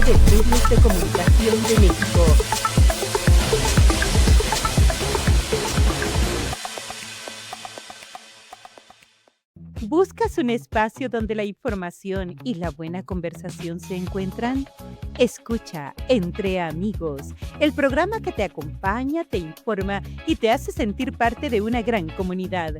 de Medios de Comunicación de México. ¿Buscas un espacio donde la información y la buena conversación se encuentran? Escucha Entre Amigos, el programa que te acompaña, te informa y te hace sentir parte de una gran comunidad.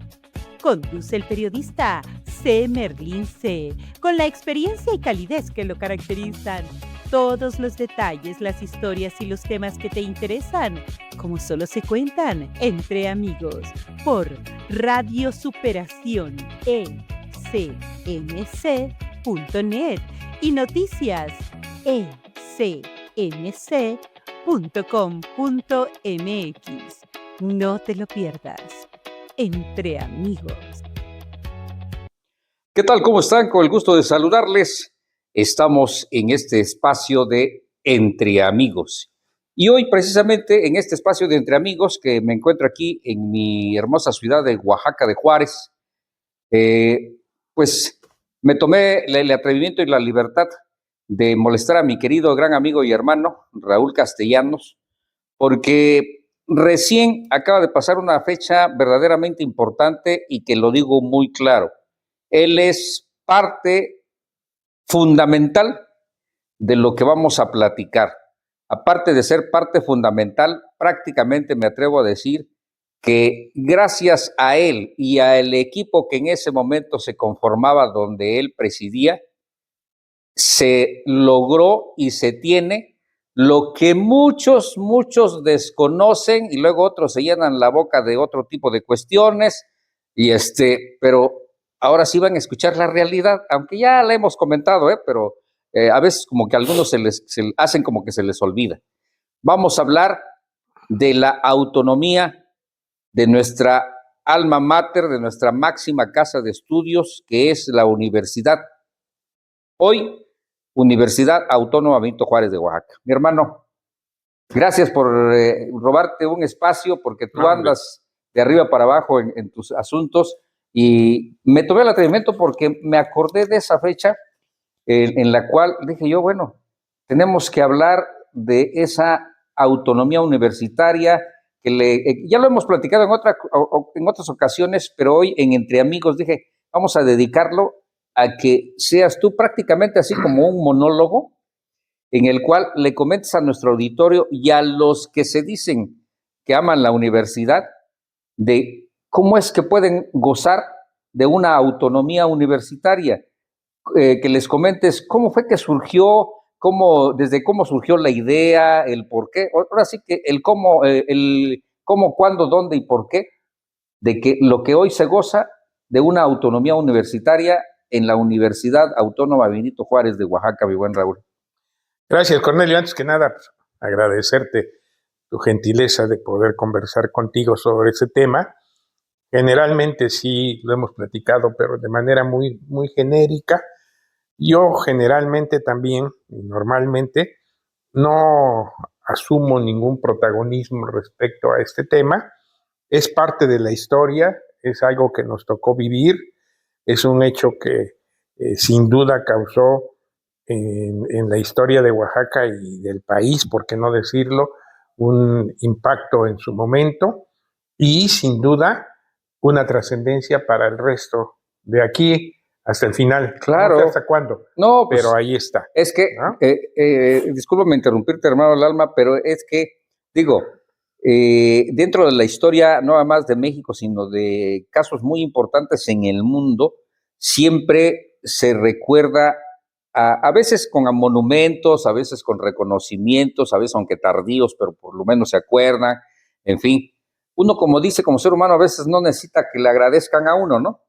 Conduce el periodista C. Merlín C., con la experiencia y calidez que lo caracterizan. Todos los detalles, las historias y los temas que te interesan, como solo se cuentan Entre Amigos, por Radio Superación ecmc.net y noticias ecmc.com.mx. No te lo pierdas. Entre Amigos. ¿Qué tal? ¿Cómo están? Con el gusto de saludarles. Estamos en este espacio de Entre Amigos. Y hoy, precisamente, en este espacio de Entre Amigos, que me encuentro aquí en mi hermosa ciudad de Oaxaca de Juárez, pues me tomé el atrevimiento y la libertad de molestar a mi querido gran amigo y hermano, Raúl Castellanos, porque recién acaba de pasar una fecha verdaderamente importante y que lo digo muy claro. Él es parte fundamental de lo que vamos a platicar. Aparte de ser parte fundamental, prácticamente me atrevo a decir que gracias a él y al equipo que en ese momento se conformaba donde él presidía, se logró y se tiene lo que muchos desconocen y luego otros se llenan la boca de otro tipo de cuestiones, pero ahora sí van a escuchar la realidad, aunque ya la hemos comentado, pero a veces como que a algunos se hacen como que se les olvida. Vamos a hablar de la autonomía de nuestra alma mater, de nuestra máxima casa de estudios, que es la universidad. Hoy, Universidad Autónoma Benito Juárez de Oaxaca. Mi hermano, gracias por robarte un espacio, porque tú andas de arriba para abajo en tus asuntos, y me tomé el atrevimiento porque me acordé de esa fecha en la cual dije yo, bueno, tenemos que hablar de esa autonomía universitaria que ya lo hemos platicado en otras ocasiones, pero hoy en Entre Amigos dije, vamos a dedicarlo a que seas tú prácticamente así como un monólogo en el cual le comentes a nuestro auditorio y a los que se dicen que aman la universidad de cómo es que pueden gozar de una autonomía universitaria, que les comentes cómo fue que surgió, desde cómo surgió la idea, el por qué, ahora sí que el cómo, cuándo, dónde y por qué, de que lo que hoy se goza de una autonomía universitaria en la Universidad Autónoma Benito Juárez de Oaxaca, mi buen Raúl. Gracias, Cornelio. Antes que nada, pues, agradecerte tu gentileza de poder conversar contigo sobre ese tema. Generalmente sí lo hemos platicado, pero de manera muy, muy genérica. Yo generalmente también, y normalmente, no asumo ningún protagonismo respecto a este tema. Es parte de la historia, es algo que nos tocó vivir, es un hecho que sin duda causó en la historia de Oaxaca y del país, por qué no decirlo, un impacto en su momento y sin duda una trascendencia para el resto de aquí hasta el final. Claro. No sé hasta cuándo, no, pues, pero ahí está. Es que, ¿no? discúlpame interrumpirte, hermano del alma, pero es que, digo, dentro de la historia no nada más de México, sino de casos muy importantes en el mundo, siempre se recuerda a veces con monumentos, a veces con reconocimientos, a veces aunque tardíos, pero por lo menos se acuerdan, en fin. Uno, como dice, como ser humano, a veces no necesita que le agradezcan a uno, ¿no?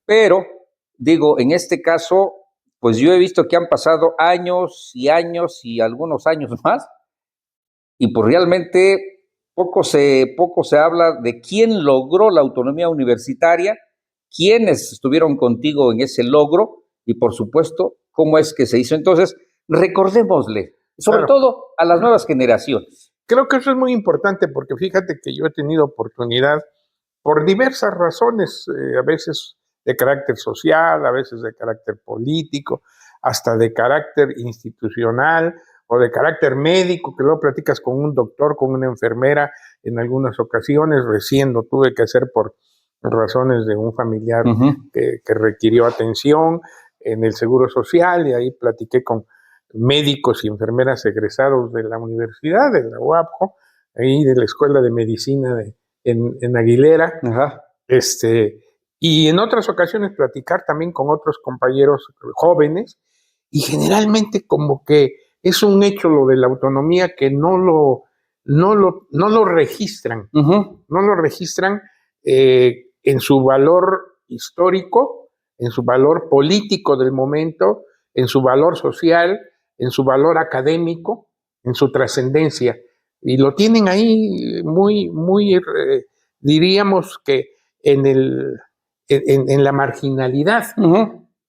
Pero, digo, en este caso, pues yo he visto que han pasado años y algunos años más, y pues realmente poco se habla de quién logró la autonomía universitaria, quiénes estuvieron contigo en ese logro y por supuesto cómo es que se hizo. Entonces, recordémosle, sobre todo a las nuevas generaciones. Creo que eso es muy importante porque fíjate que yo he tenido oportunidad por diversas razones, a veces de carácter social, a veces de carácter político, hasta de carácter institucional o de carácter médico, que luego platicas con un doctor, con una enfermera, en algunas ocasiones. Recién lo tuve que hacer por razones de un familiar que requirió atención en el Seguro Social, y ahí platiqué con médicos y enfermeras egresados de la universidad, de la UAPJO, ahí de la Escuela de Medicina en Aguilera. Ajá. Y en otras ocasiones platicar también con otros compañeros jóvenes, y generalmente como que es un hecho lo de la autonomía que no lo registran, no lo registran en su valor histórico, en su valor político del momento, en su valor social, en su valor académico, en su trascendencia. Y lo tienen ahí muy, muy, diríamos que en la marginalidad.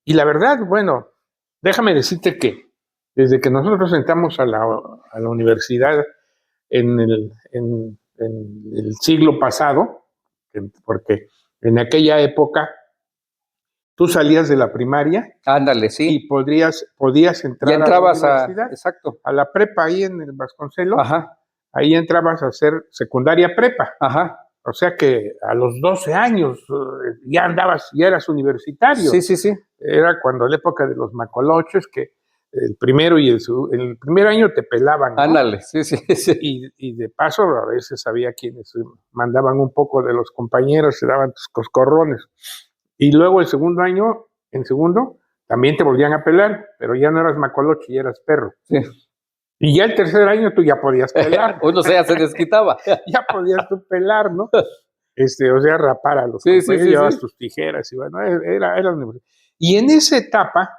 Y la verdad, bueno, déjame decirte que desde que nosotros entramos a la universidad en el siglo pasado, porque en aquella época tú salías de la primaria. Ándale, sí. Y podías entrar ya entrabas a la universidad. Exacto. A la prepa ahí en el Vasconcelos. Ajá. Ahí entrabas a hacer secundaria prepa. Ajá. O sea que a los 12 años ya eras universitario. Sí. Era cuando la época de los macoloches, que el primero y el primer año te pelaban, ¿no? Ándale, sí. Y de paso a veces había quienes mandaban un poco de los compañeros, se daban tus coscorrones. Y luego el segundo año, también te volvían a pelar, pero ya no eras macoloche, ya eras perro. Sí. Y ya el tercer año tú ya podías pelar. Uno ya se desquitaba. Ya podías tú pelar, ¿no? O sea, rapar a los compañeros, llevabas tus tijeras, y bueno, era la universidad. Y en esa etapa,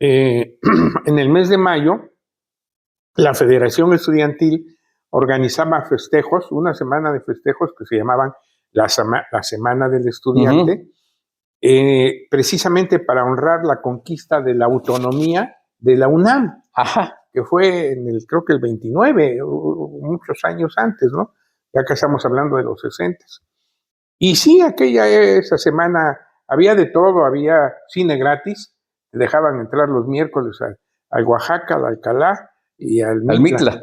en el mes de mayo, la Federación Estudiantil organizaba festejos, una semana de festejos que se llamaban la Semana del Estudiante, precisamente para honrar la conquista de la autonomía de la UNAM. Ajá. Que fue creo que el 29, muchos años antes, ¿no? Ya que estamos hablando de los 60. Y sí, esa semana había de todo, había cine gratis, te dejaban entrar los miércoles al Oaxaca, al Alcalá y al Mitla.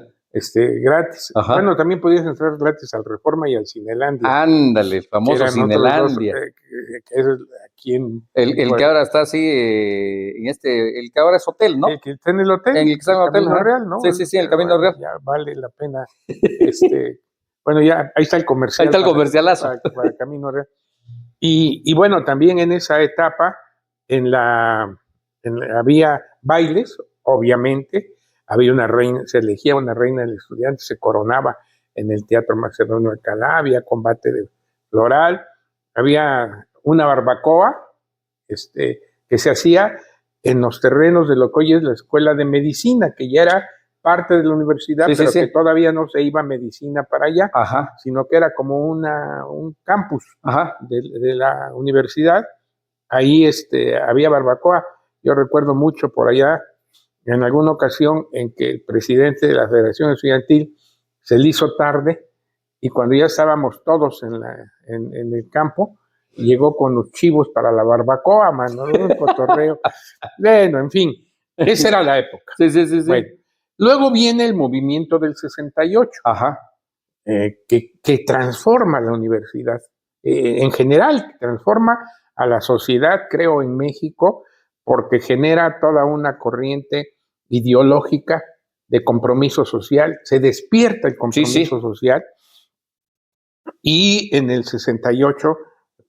Gratis. Ajá. Bueno, también podías entrar gratis al Reforma y al Cinelandia. Ándale, el famoso Cinelandia. Que es aquí el que ahora está así, el que ahora es hotel, ¿no? El que está en el hotel. En el que está en el Camino Real, ¿no? Sí, el Camino Real. Ya vale la pena. Bueno, ya ahí está el comercial. Ahí está el comercialazo. Para el Camino Real. Y bueno, también en esa etapa, había bailes, obviamente. Había una reina, se elegía una reina del estudiante, se coronaba en el Teatro Macedonio Alcalá, había combate floral, había una barbacoa que se hacía en los terrenos de lo que hoy es la Escuela de Medicina, que ya era parte de la universidad, pero que todavía no se iba medicina para allá, sino que era como un campus de la universidad. Ahí había barbacoa. Yo recuerdo mucho por allá, en alguna ocasión en que el presidente de la Federación Estudiantil se le hizo tarde, y cuando ya estábamos todos en el campo, llegó con los chivos para la barbacoa, mano, un cotorreo. Bueno, en fin, esa era la época. Sí. Bueno, luego viene el movimiento del 68, que transforma la universidad, en general, transforma a la sociedad, creo, en México, porque genera toda una corriente ideológica de compromiso social, se despierta el compromiso social, y en el 68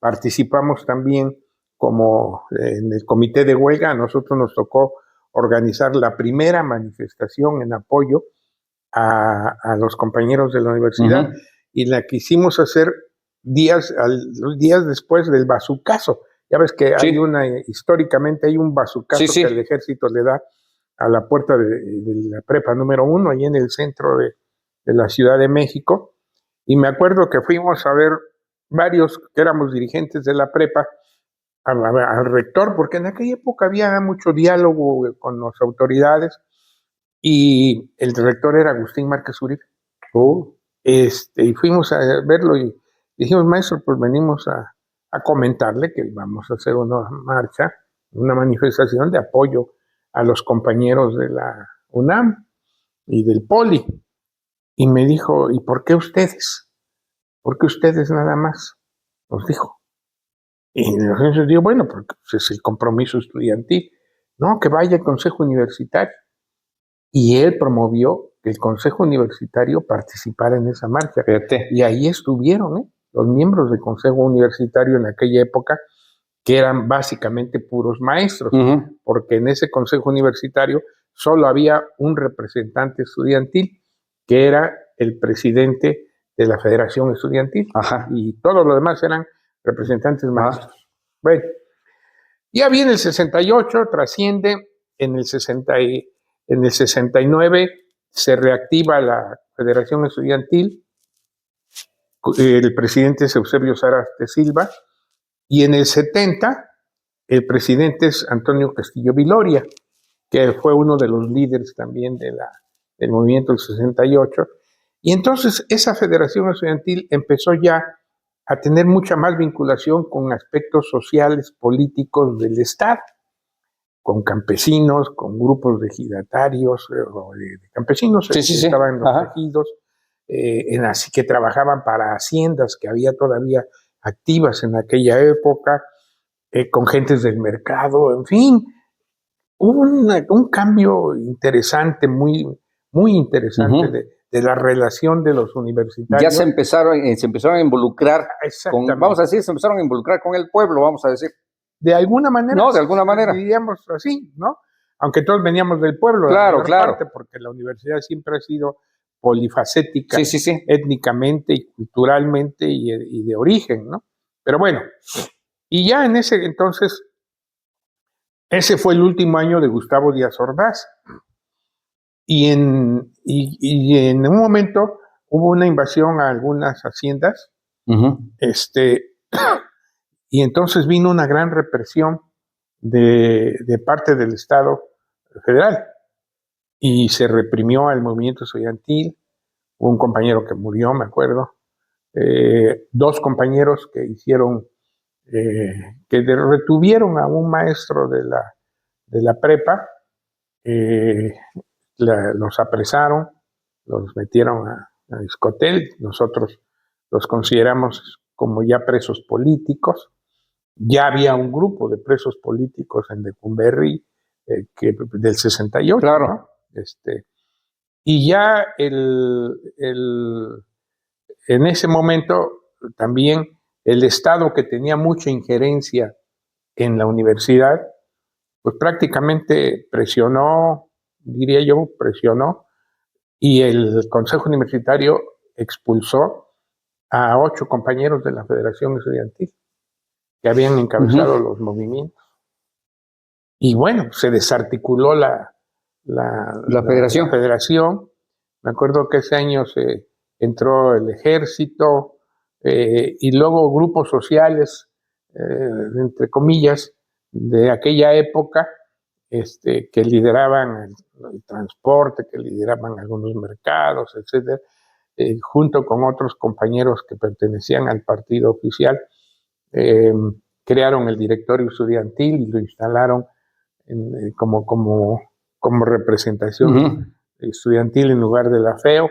participamos también como en el comité de huelga. A nosotros nos tocó organizar la primera manifestación en apoyo a los compañeros de la universidad, y la quisimos hacer días después del bazucazo. Ya ves que históricamente hay un bazucazo que el ejército le da a la puerta de la prepa número 1, ahí en el centro de la Ciudad de México. Y me acuerdo que fuimos a ver varios que éramos dirigentes de la prepa al rector, porque en aquella época había mucho diálogo con las autoridades, y el rector era Agustín Márquez Uribe. Y fuimos a verlo y dijimos: maestro, pues venimos a comentarle que vamos a hacer una marcha, una manifestación de apoyo a los compañeros de la UNAM y del Poli. Y me dijo, ¿y por qué ustedes? ¿Por qué ustedes nada más? Nos dijo. Y nosotros digo, bueno, porque es el compromiso estudiantil. No, que vaya al Consejo Universitario. Y él promovió que el Consejo Universitario participara en esa marcha. Fíjate. Y ahí estuvieron, los miembros del Consejo Universitario en aquella época, que eran básicamente puros maestros, porque en ese Consejo Universitario solo había un representante estudiantil, que era el presidente de la Federación Estudiantil, y todos los demás eran representantes maestros. Bueno, ya viene el 68, trasciende, en el 69 se reactiva la Federación Estudiantil, el presidente es Eusebio Zárate Silva, y en el 70 el presidente es Antonio Castillo Viloria, que fue uno de los líderes también del movimiento del 68. Y entonces esa federación estudiantil empezó ya a tener mucha más vinculación con aspectos sociales, políticos del Estado, con campesinos, con grupos de ejidatarios, de campesinos que estaban en los ejidos, así que trabajaban para haciendas que había todavía activas en aquella época, con gentes del mercado, en fin, hubo un cambio interesante, muy interesante de la relación de los universitarios. Ya se empezaron a involucrar, vamos a decir, se empezaron a involucrar con el pueblo, vamos a decir. De alguna manera. No, de alguna manera. Diríamos así, ¿no? Aunque todos veníamos del pueblo, claro. Parte, porque la universidad siempre ha sido polifacética, étnicamente y culturalmente y de origen, ¿no? Pero bueno, y ya en ese entonces, ese fue el último año de Gustavo Díaz Ordaz. Y en un momento hubo una invasión a algunas haciendas, y entonces vino una gran represión de parte del Estado federal, y se reprimió al movimiento estudiantil. Hubo un compañero que murió, me acuerdo, 2 compañeros que hicieron, que retuvieron a un maestro de la prepa, los apresaron, los metieron a Iscotel. Nosotros los consideramos como ya presos políticos. Ya había un grupo de presos políticos en Lecumberri del 68. Claro. ¿no? Y ya en ese momento también el Estado, que tenía mucha injerencia en la universidad, pues prácticamente presionó, y el Consejo Universitario expulsó a 8 compañeros de la Federación Estudiantil que habían encabezado los movimientos. Y bueno, se desarticuló la federación. Me acuerdo que ese año se entró el ejército, y luego grupos sociales, entre comillas, de aquella época, que lideraban el transporte, que lideraban algunos mercados, etcétera, junto con otros compañeros que pertenecían al partido oficial, crearon el directorio estudiantil y lo instalaron como representación estudiantil en lugar de la FEO.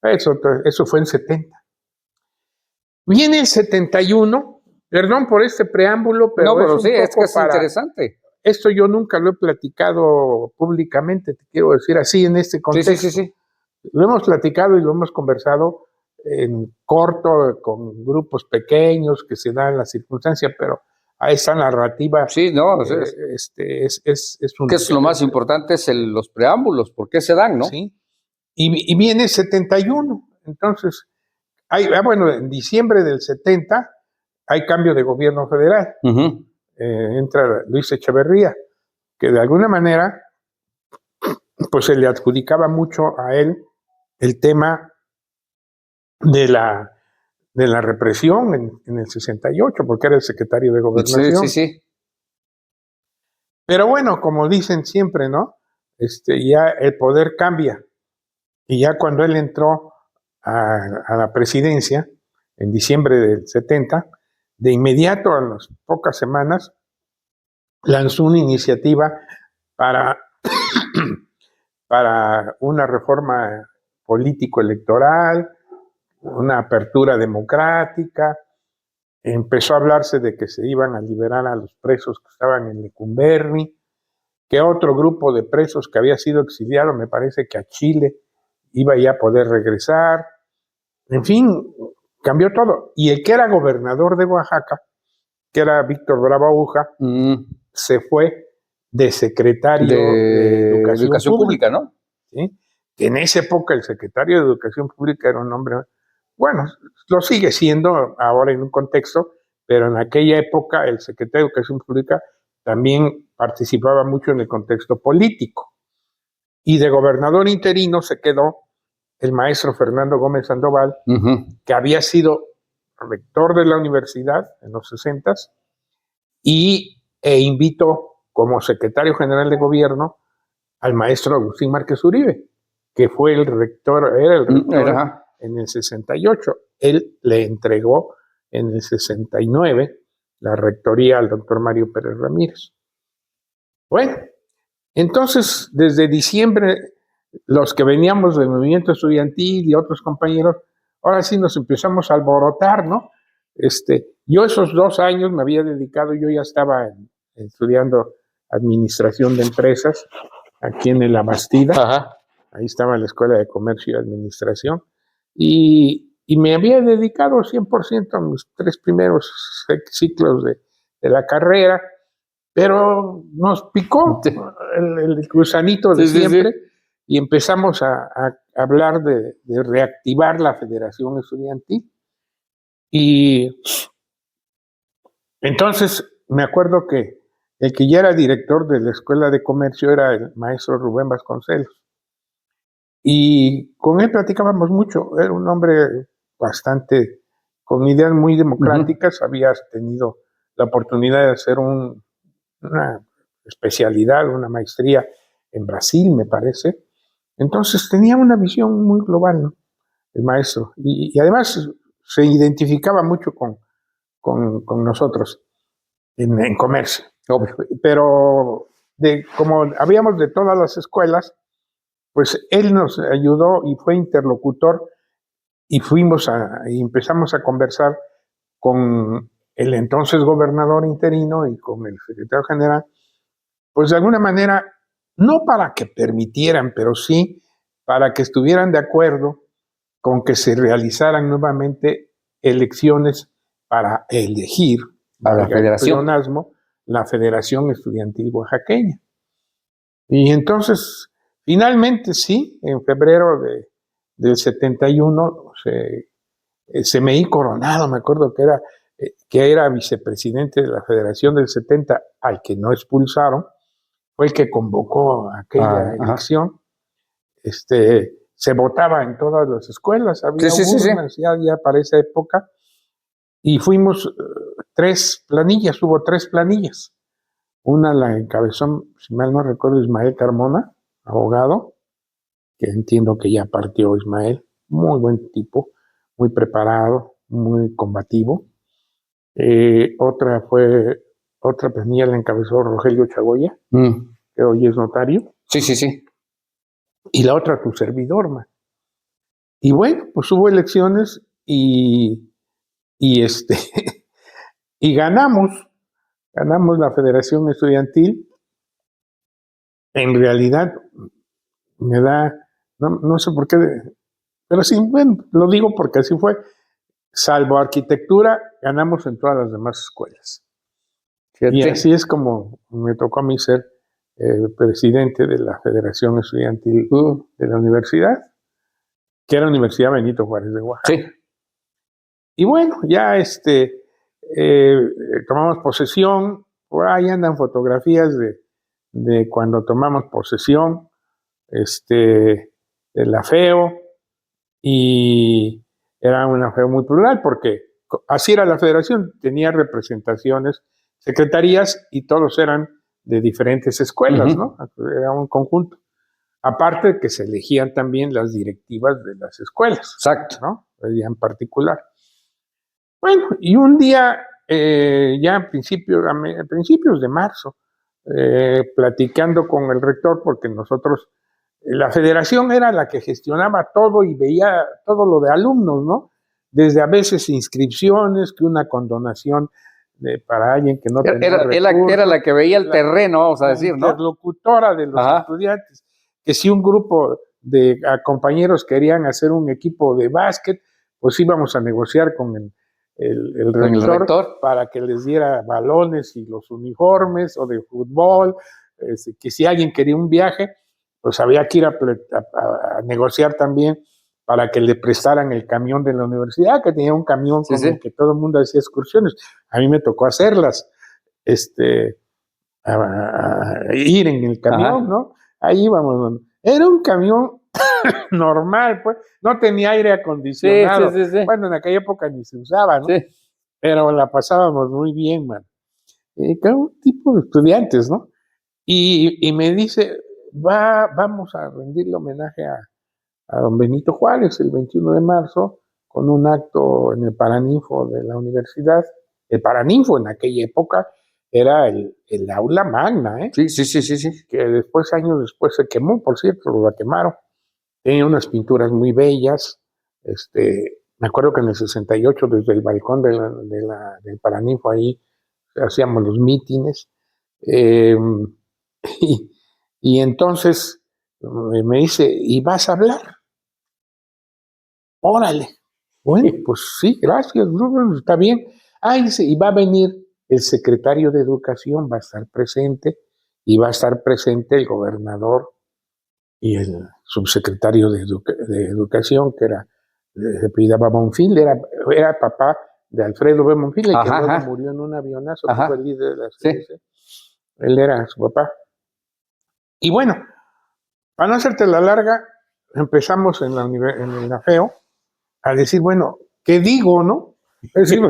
Eso fue en 70. Viene el 71, perdón por este preámbulo, pero sí, es que es interesante. Esto yo nunca lo he platicado públicamente, te quiero decir así, en este contexto. Sí. Lo hemos platicado y lo hemos conversado en corto, con grupos pequeños que se dan la circunstancia, pero a esa narrativa. Sí, no, es un. Que es lo más importante, es los preámbulos, ¿por qué se dan, no? Sí. Y viene 71. Entonces, en diciembre del 70 hay cambio de gobierno federal. Entra Luis Echeverría, que de alguna manera pues se le adjudicaba mucho a él el tema de la represión en el 68, porque era el secretario de Gobernación. Sí. Pero bueno, como dicen siempre, ¿no? Ya el poder cambia. Y ya cuando él entró a la presidencia, en diciembre del 70, de inmediato, a las pocas semanas, lanzó una iniciativa para para una reforma político-electoral, una apertura democrática. Empezó a hablarse de que se iban a liberar a los presos que estaban en Lecumberri, que otro grupo de presos que había sido exiliado, me parece que a Chile, iba ya a poder regresar. En fin, cambió todo. Y el que era gobernador de Oaxaca, que era Víctor Bravo Aguja, se fue de secretario de Educación Pública, ¿no? ¿Sí? Que en esa época el secretario de Educación Pública era un hombre, bueno, lo sigue siendo ahora en un contexto, pero en aquella época el secretario de Educación Pública también participaba mucho en el contexto político. Y de gobernador interino se quedó el maestro Fernando Gómez Sandoval, que había sido rector de la universidad en los 60s e invitó como secretario general de gobierno al maestro Agustín Márquez Uribe, que fue el rector, era el rector en el 68. Él le entregó en el 69 la rectoría al doctor Mario Pérez Ramírez. Bueno, entonces desde diciembre, los que veníamos del movimiento estudiantil y otros compañeros, ahora sí nos empezamos a alborotar, ¿no? Yo esos 2 años me había dedicado, yo ya estaba estudiando administración de empresas aquí en el Abastida. Ahí estaba la Escuela de Comercio y Administración, y me había dedicado 100% a mis 3 primeros ciclos de la carrera, pero nos picó el gusanito de siempre, y empezamos a hablar de reactivar la Federación Estudiantil. Y entonces me acuerdo que el que ya era director de la Escuela de Comercio era el maestro Rubén Vasconcelos. Y con él platicábamos mucho. Era un hombre bastante, con ideas muy democráticas. Había tenido la oportunidad de hacer una especialidad, una maestría en Brasil, me parece. Entonces tenía una visión muy global, ¿no? El maestro. Y además se identificaba mucho con nosotros en comercio. Pero como habíamos de todas las escuelas, pues él nos ayudó y fue interlocutor, y y empezamos a conversar con el entonces gobernador interino y con el secretario general, pues de alguna manera, no para que permitieran, pero sí para que estuvieran de acuerdo con que se realizaran nuevamente elecciones para elegir a la Federación. La Federación Estudiantil Oaxaqueña. Y entonces, finalmente sí, en febrero del 71 se me hi coronado, me acuerdo que era vicepresidente de la Federación del 70, al que no expulsaron, fue el que convocó aquella elección. Se votaba en todas las escuelas, había urnas ya para esa época, y fuimos 3 planillas, hubo 3 planillas. Una la encabezó, si mal no recuerdo, Ismael Carmona, abogado, que entiendo que ya partió Ismael, muy buen tipo, muy preparado, muy combativo. Otra planilla la encabezó Rogelio Chagoya, que hoy es notario. Sí. Y la otra, tu servidor, man. Y bueno, pues hubo elecciones y y ganamos la Federación Estudiantil. En realidad, me da, no sé por qué, pero sí, bueno, lo digo porque así fue. Salvo arquitectura, ganamos en todas las demás escuelas. Fíjate. Y así es como me tocó a mí ser presidente de la Federación Estudiantil de la universidad, que era la Universidad Benito Juárez de Oaxaca. Sí. Y bueno, ya tomamos posesión. Por ahí andan fotografías de cuando tomamos posesión de la FEO, y era una FEO muy plural, porque así era la federación, tenía representaciones, secretarías, y todos eran de diferentes escuelas, ¿no? Era un conjunto. Aparte que se elegían también las directivas de las escuelas. Exacto. ¿No? En particular. Bueno, y un día, ya a principios de marzo, platicando con el rector, porque nosotros la federación era la que gestionaba todo y veía todo lo de alumnos, ¿no? Desde a veces inscripciones, que una condonación para alguien que no tenía recursos. Era la que veía el terreno, vamos a decir, ¿no? La interlocutora de los estudiantes. Que si un grupo de compañeros querían hacer un equipo de básquet, pues íbamos a negociar con el rector para que les diera balones y los uniformes, o de fútbol, que si alguien quería un viaje, pues había que ir a negociar también para que le prestaran el camión de la universidad, que tenía un camión con el que todo el mundo hacía excursiones. A mí me tocó hacerlas, ir en el camión, ¿no? Ahí íbamos. Era un camión normal, pues, no tenía aire acondicionado. Sí. Bueno, en aquella época ni se usaba, ¿no? Sí. Pero la pasábamos muy bien, man. Cada un tipo de estudiantes, ¿no? Y me dice, vamos a rendirle homenaje a don Benito Juárez el 21 de marzo con un acto en el Paraninfo de la universidad. El Paraninfo en aquella época era el aula magna, ¿eh? Sí. Que después, años después, se quemó, por cierto, lo quemaron. Tenía unas pinturas muy bellas. Me acuerdo que en el 68, desde el balcón del Paraninfo, ahí hacíamos los mítines. Y entonces me dice, ¿y vas a hablar? Órale. Bueno, pues sí, gracias, está bien. Dice, y va a venir el secretario de Educación, va a estar presente, y va a estar presente el gobernador y el subsecretario de Educación, que se apellidaba Bonfil, era papá de Alfredo B. Bonfil, el que luego murió en un avionazo, que fue el líder de la CDC. Sí. Él era su papá. Y bueno, para no hacerte la larga, empezamos en la FEO a decir, bueno, ¿qué digo, no? Es decir,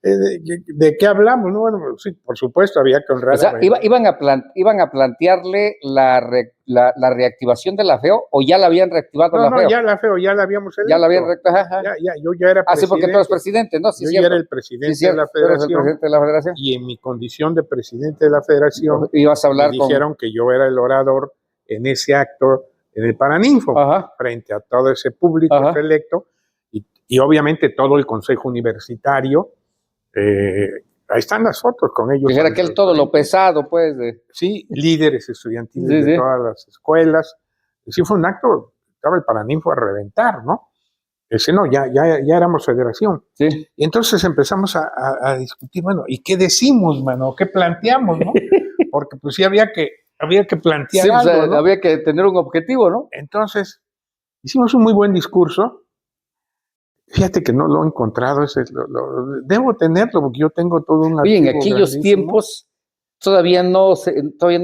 ¿de qué hablamos? ¿No? Bueno, sí, por supuesto, había que honrar. O sea, ¿iban a plantearle la reactivación de la FEO o ya la habían reactivado la FEO? No, ya la FEO, ya la habíamos electo. Ya la habían reactivado. Yo ya era presidente. Sí, porque tú eres presidente, ¿no? Sí, yo ya era el presidente de la Federación. Y en mi condición de presidente de la Federación, ibas a hablar me dijeron que yo era el orador en ese acto en el Paraninfo, frente a todo ese público selecto, y obviamente todo el consejo universitario. Ahí están las fotos con ellos. Era aquel todo lo pesado, pues. Sí, líderes estudiantiles de todas las escuelas. Sí, fue un acto, estaba el Paraninfo a reventar, ¿no? No, ya éramos federación. Sí. Y entonces empezamos a discutir, bueno, ¿y qué decimos, mano? ¿Qué planteamos, no? Porque pues sí había que plantear algo, o sea, ¿no? Había que tener un objetivo, ¿no? Entonces, hicimos un muy buen discurso. Fíjate que no lo he encontrado, debo tenerlo porque yo tengo todo un archivo. Oye, en aquellos tiempos todavía no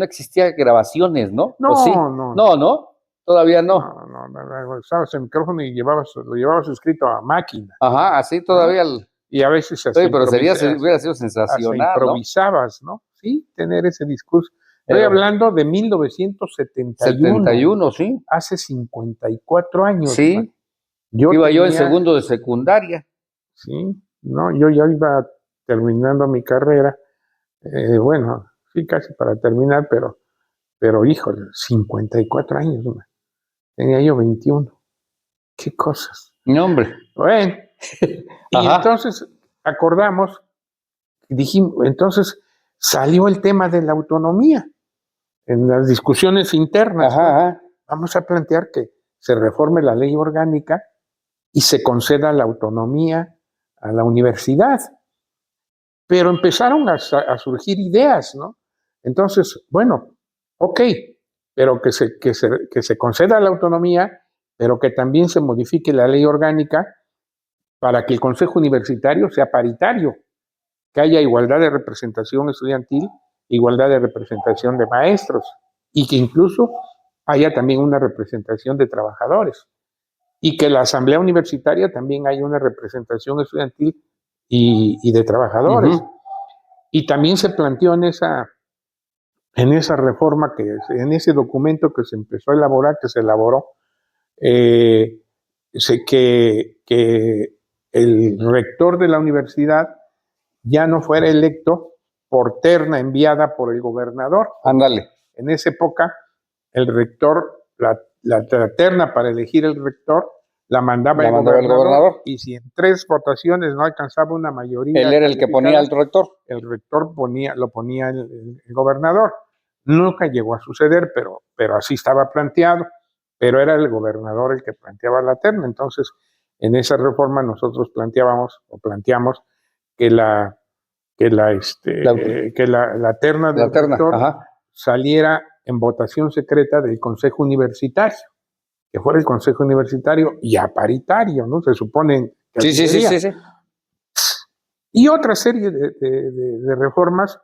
existían grabaciones, ¿no? No, ¿sí? No, todavía no. No, usabas el micrófono y lo llevabas escrito a máquina. Así todavía. Y a veces así. Oye, pero hubiera sido sensacional, improvisabas, ¿no? Sí, tener ese discurso. Estoy hablando de 1971. Sí. Hace 54 años. Sí. ¿No? Iba yo en segundo de secundaria. Sí, no, yo ya iba terminando mi carrera. Bueno, sí, casi para terminar, pero híjole, 54 años, ¿no? Tenía yo 21. ¿Qué cosas? No, hombre. Bueno, y entonces acordamos, dijimos, entonces salió el tema de la autonomía en las discusiones internas. ¿No? Vamos a plantear que se reforme la ley orgánica y se conceda la autonomía a la universidad. Pero empezaron a surgir ideas, ¿no? Entonces, bueno, ok, pero que se conceda la autonomía, pero que también se modifique la ley orgánica para que el Consejo Universitario sea paritario, que haya igualdad de representación estudiantil, igualdad de representación de maestros, y que incluso haya también una representación de trabajadores. Y que la asamblea universitaria también haya una representación estudiantil y de trabajadores. Y también se planteó en esa reforma, en ese documento que se empezó a elaborar, que se elaboró, que el rector de la universidad ya no fuera electo por terna enviada por el gobernador. Ándale. En esa época el rector, la terna para elegir el rector, la mandaba el gobernador, gobernador, y si en 3 votaciones no alcanzaba una mayoría, él era el que ponía al rector. El rector lo ponía el gobernador. Nunca llegó a suceder, pero así estaba planteado, pero era el gobernador el que planteaba la terna. Entonces, en esa reforma nosotros planteamos que la terna del rector saliera en votación secreta del Consejo Universitario, que fuera el Consejo Universitario ya paritario, ¿no? Se supone que así sería. Sí. Y otra serie de reformas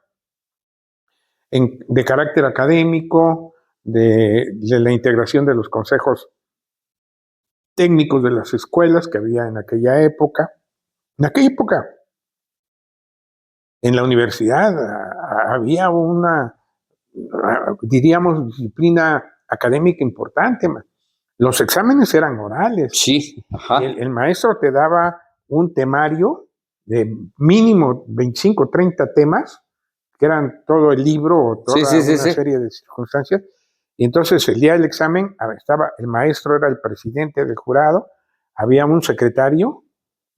de carácter académico, de la integración de los consejos técnicos de las escuelas que había en aquella época. En aquella época, en la universidad había una, diríamos, disciplina académica importante. Los exámenes eran orales. Sí. El maestro te daba un temario de mínimo 25, 30 temas, que eran todo el libro o toda una serie de circunstancias. Y entonces el día del examen el maestro era el presidente del jurado, había un secretario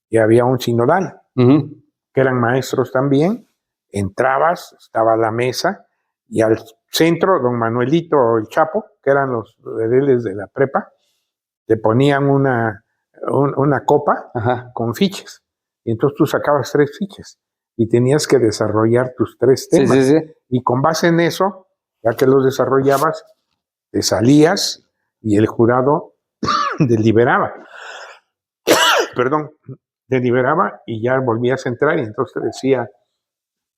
y había un sinodal, que eran maestros también. Entrabas, estaba la mesa, y al centro, don Manuelito el Chapo, que eran los rebeles de la prepa, te ponían una copa con fichas. Y entonces tú sacabas 3 fichas y tenías que desarrollar tus 3 temas. Y con base en eso, ya que los desarrollabas, te salías y el jurado deliberaba. Deliberaba y ya volvías a entrar, y entonces te decía,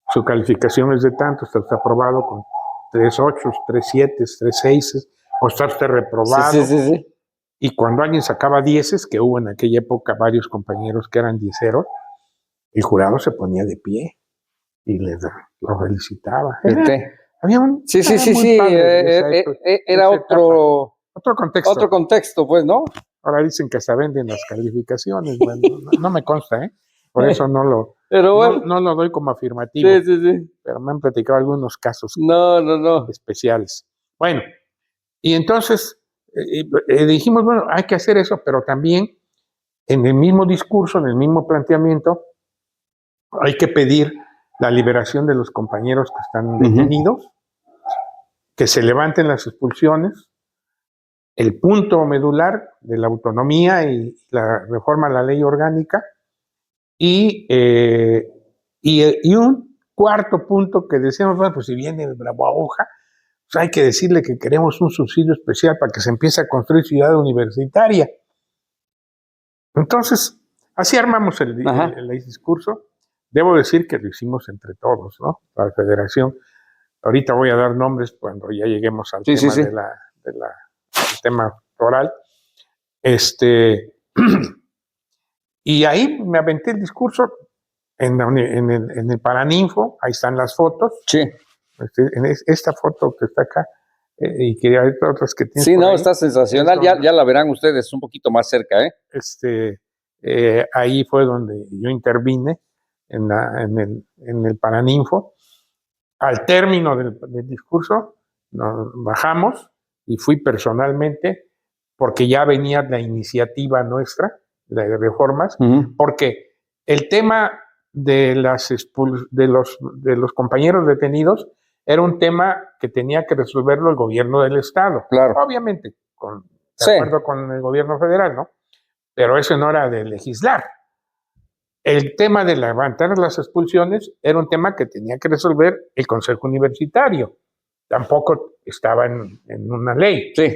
su calificación es de tanto, está aprobado con 3 8, 3 7, 3 6, o está usted reprobado. Y cuando alguien sacaba 10, que hubo en aquella época varios compañeros que eran 10eros, el jurado se ponía de pie y lo felicitaba. Había un era otro contexto. Otro contexto, pues, ¿no? Ahora dicen que se venden las calificaciones. Bueno, no me consta, por eso no lo doy como afirmativo. Pero me han platicado algunos casos especiales. Bueno, y entonces dijimos, bueno, hay que hacer eso, pero también en el mismo discurso, en el mismo planteamiento, hay que pedir la liberación de los compañeros que están detenidos, que se levanten las expulsiones, el punto medular de la autonomía y la reforma a la ley orgánica, y un cuarto punto que decíamos, bueno, pues si viene Bravo-Aguja, pues hay que decirle que queremos un subsidio especial para que se empiece a construir ciudad universitaria. Entonces, así armamos el discurso. Debo decir que lo hicimos entre todos, ¿no? La federación. Ahorita voy a dar nombres cuando ya lleguemos al tema del tema oral. Y ahí me aventé el discurso en el Paraninfo. Ahí están las fotos. Sí. En esta foto que está acá, y que hay otras que tienes. Sí, no, está sensacional. Ya la verán ustedes un poquito más cerca, ahí fue donde yo intervine en el Paraninfo. Al término del discurso nos bajamos y fui personalmente, porque ya venía la iniciativa nuestra de reformas, porque el tema de los compañeros detenidos era un tema que tenía que resolverlo el gobierno del Estado. Claro. Obviamente, de acuerdo con el gobierno federal, ¿no? Pero eso no era de legislar. El tema de levantar las expulsiones era un tema que tenía que resolver el Consejo Universitario. Tampoco estaba en una ley. Sí.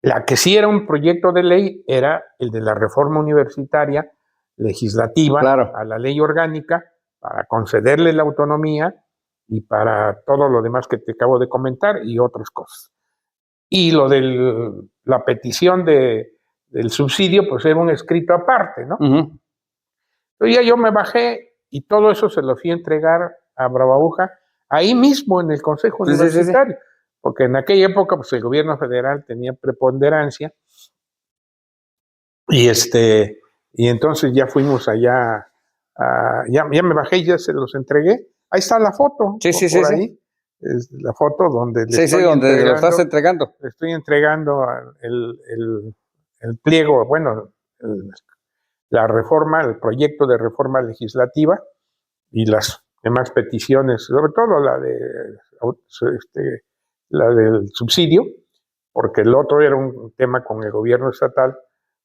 La que sí era un proyecto de ley era el de la reforma universitaria legislativa a la ley orgánica, para concederle la autonomía y para todo lo demás que te acabo de comentar y otras cosas. Y lo de la petición del subsidio, pues era un escrito aparte, ¿no? Entonces ya yo me bajé y todo eso se lo fui a entregar a Bravo-Aguja ahí mismo en el Consejo Universitario, porque en aquella época pues el gobierno federal tenía preponderancia, y entonces ya fuimos allá, ya me bajé y ya se los entregué. Ahí está la foto, ahí. es la foto donde donde lo estás entregando. Le estoy entregando el pliego, bueno, la reforma, el proyecto de reforma legislativa y las demás peticiones, sobre todo la del subsidio, porque el otro era un tema con el gobierno estatal,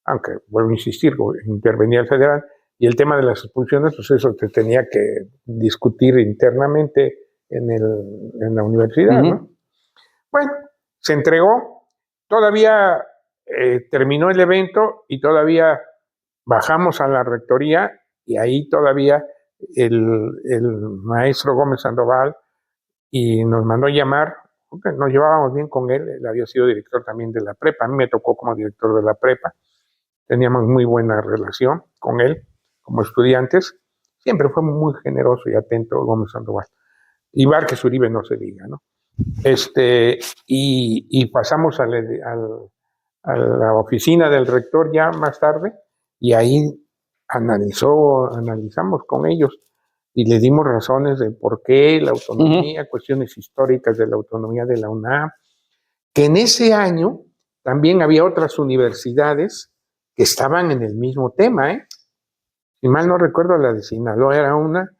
aunque, vuelvo a insistir, intervenía el federal, y el tema de las expulsiones, pues eso se tenía que discutir internamente en la universidad, ¿no? Bueno, se entregó, todavía terminó el evento y todavía bajamos a la rectoría y ahí todavía el maestro Gómez Sandoval y nos mandó llamar, porque nos llevábamos bien con él había sido director también de la prepa, a mí me tocó como director de la prepa, teníamos muy buena relación con él como estudiantes, siempre fue muy generoso y atento Gómez Sandoval. Y Várquez Uribe no se diga, ¿no? Y pasamos a la oficina del rector ya más tarde y ahí analizamos con ellos y le dimos razones de por qué la autonomía, cuestiones históricas de la autonomía de la UNAM, que en ese año también había otras universidades que estaban en el mismo tema, ¿eh? Si mal no recuerdo, la de Sinaloa era una,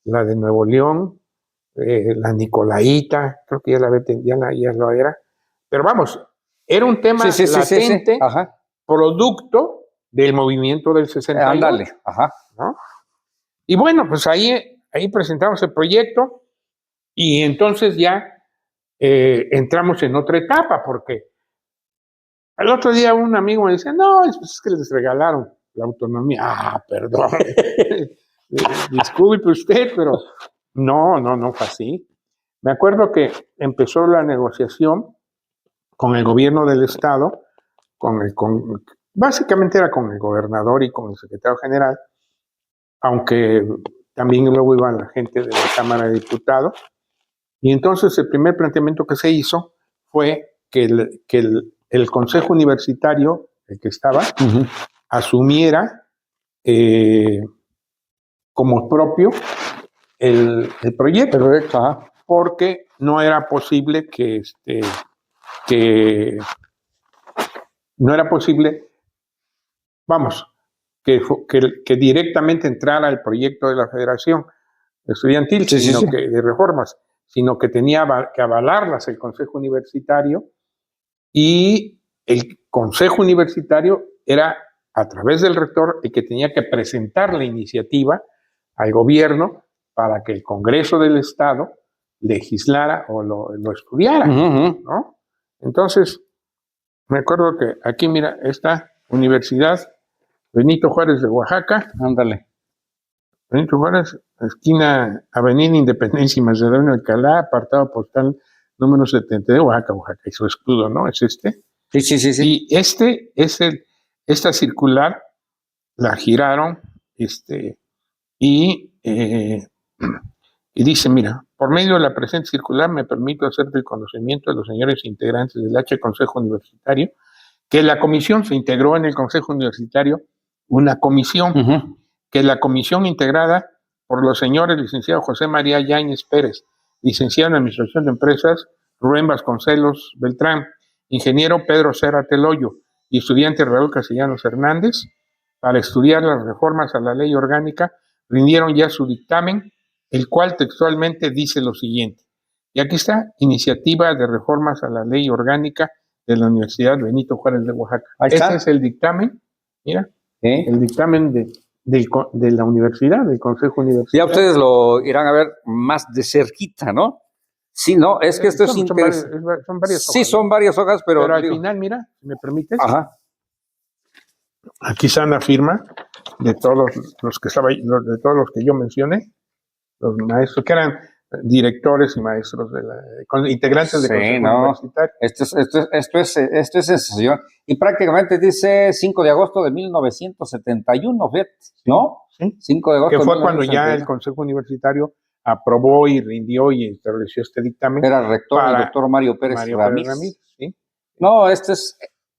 la de Nuevo León, la Nicolaita, creo que ya lo era. Pero vamos, era un tema latente, producto del movimiento del 68. Ándale, ¿no? Y bueno, pues ahí presentamos el proyecto y entonces ya entramos en otra etapa, porque al otro día un amigo me dice, no, es que les regalaron la autonomía. Ah, perdón, disculpe usted, pero no fue así. Me acuerdo que empezó la negociación con el gobierno del estado, básicamente era con el gobernador y con el secretario general, aunque también luego iba la gente de la Cámara de Diputados. Y entonces el primer planteamiento que se hizo fue que el Consejo Universitario, el que estaba, asumiera como propio el proyecto, porque no era posible que directamente entrara el proyecto de la Federación Estudiantil, de reformas, sino que tenía que avalarlas el Consejo Universitario, y el Consejo Universitario era, a través del rector, el que tenía que presentar la iniciativa al gobierno para que el Congreso del Estado legislara o lo estudiara, ¿no? Entonces, me acuerdo que aquí, mira, esta Universidad Benito Juárez de Oaxaca. Ándale. Benito Juárez, esquina Avenida Independencia y Macedonio Alcalá, apartado postal número 70 de Oaxaca, y su escudo, ¿no? Es este. Sí. Y esta circular la giraron, y dice, mira, por medio de la presente circular me permito hacer del conocimiento de los señores integrantes del H Consejo Universitario que la comisión se integró en el Consejo Universitario una comisión, que la comisión integrada por los señores licenciado José María Yáñez Pérez, licenciado en Administración de Empresas, Rubén Vasconcelos Beltrán, ingeniero Pedro Cera Teloyo y estudiante Raúl Castellanos Hernández, para estudiar las reformas a la ley orgánica, rindieron ya su dictamen, el cual textualmente dice lo siguiente. Y aquí está, iniciativa de reformas a la ley orgánica de la Universidad Benito Juárez de Oaxaca. Este es el dictamen, mira, el dictamen de la universidad, del Consejo Universitario. Ya ustedes lo irán a ver más de cerquita, ¿no? Sí, no, es que esto es interesante. Son varias hojas. Sí, son varias hojas, pero al final, mira, si me permites. Ajá. Aquí está la firma de todos los que yo mencioné, los maestros que eran directores y maestros integrantes del Consejo Universitario. Esto es sensación. Y prácticamente dice 5 de agosto de 1971, ¿no? Sí. 5 de agosto. Que fue cuando ya el Consejo Universitario aprobó y rindió y estableció este dictamen. Era el rector, el doctor Mario Pérez Ramírez. ¿Sí? No, esto es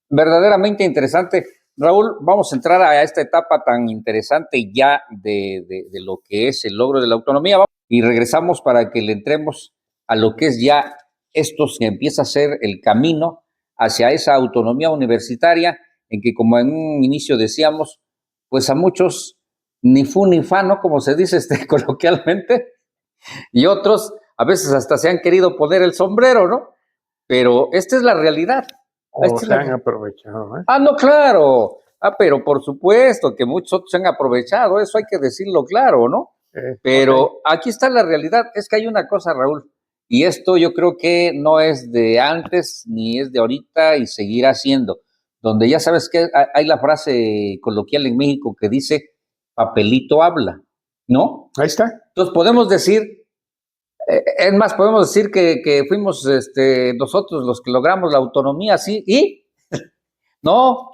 verdaderamente interesante. Raúl, vamos a entrar a esta etapa tan interesante ya de lo que es el logro de la autonomía, y regresamos para que le entremos a lo que es ya esto que empieza a ser el camino hacia esa autonomía universitaria en que, como en un inicio decíamos, pues a muchos ni fu ni fa, ¿no? Como se dice coloquialmente, y otros a veces hasta se han querido poner el sombrero, ¿no? Pero esta es la realidad. O se han aprovechado, ¿eh? Ah, no, claro. Ah, pero por supuesto que muchos otros se han aprovechado, eso hay que decirlo claro, ¿no? Pero aquí está la realidad, es que hay una cosa, Raúl, y esto yo creo que no es de antes ni es de ahorita y seguirá siendo, donde ya sabes que hay la frase coloquial en México que dice, papelito habla, ¿no? Ahí está. Entonces podemos decir, es más, podemos decir que fuimos nosotros los que logramos la autonomía, ¿sí? ¿Y? No,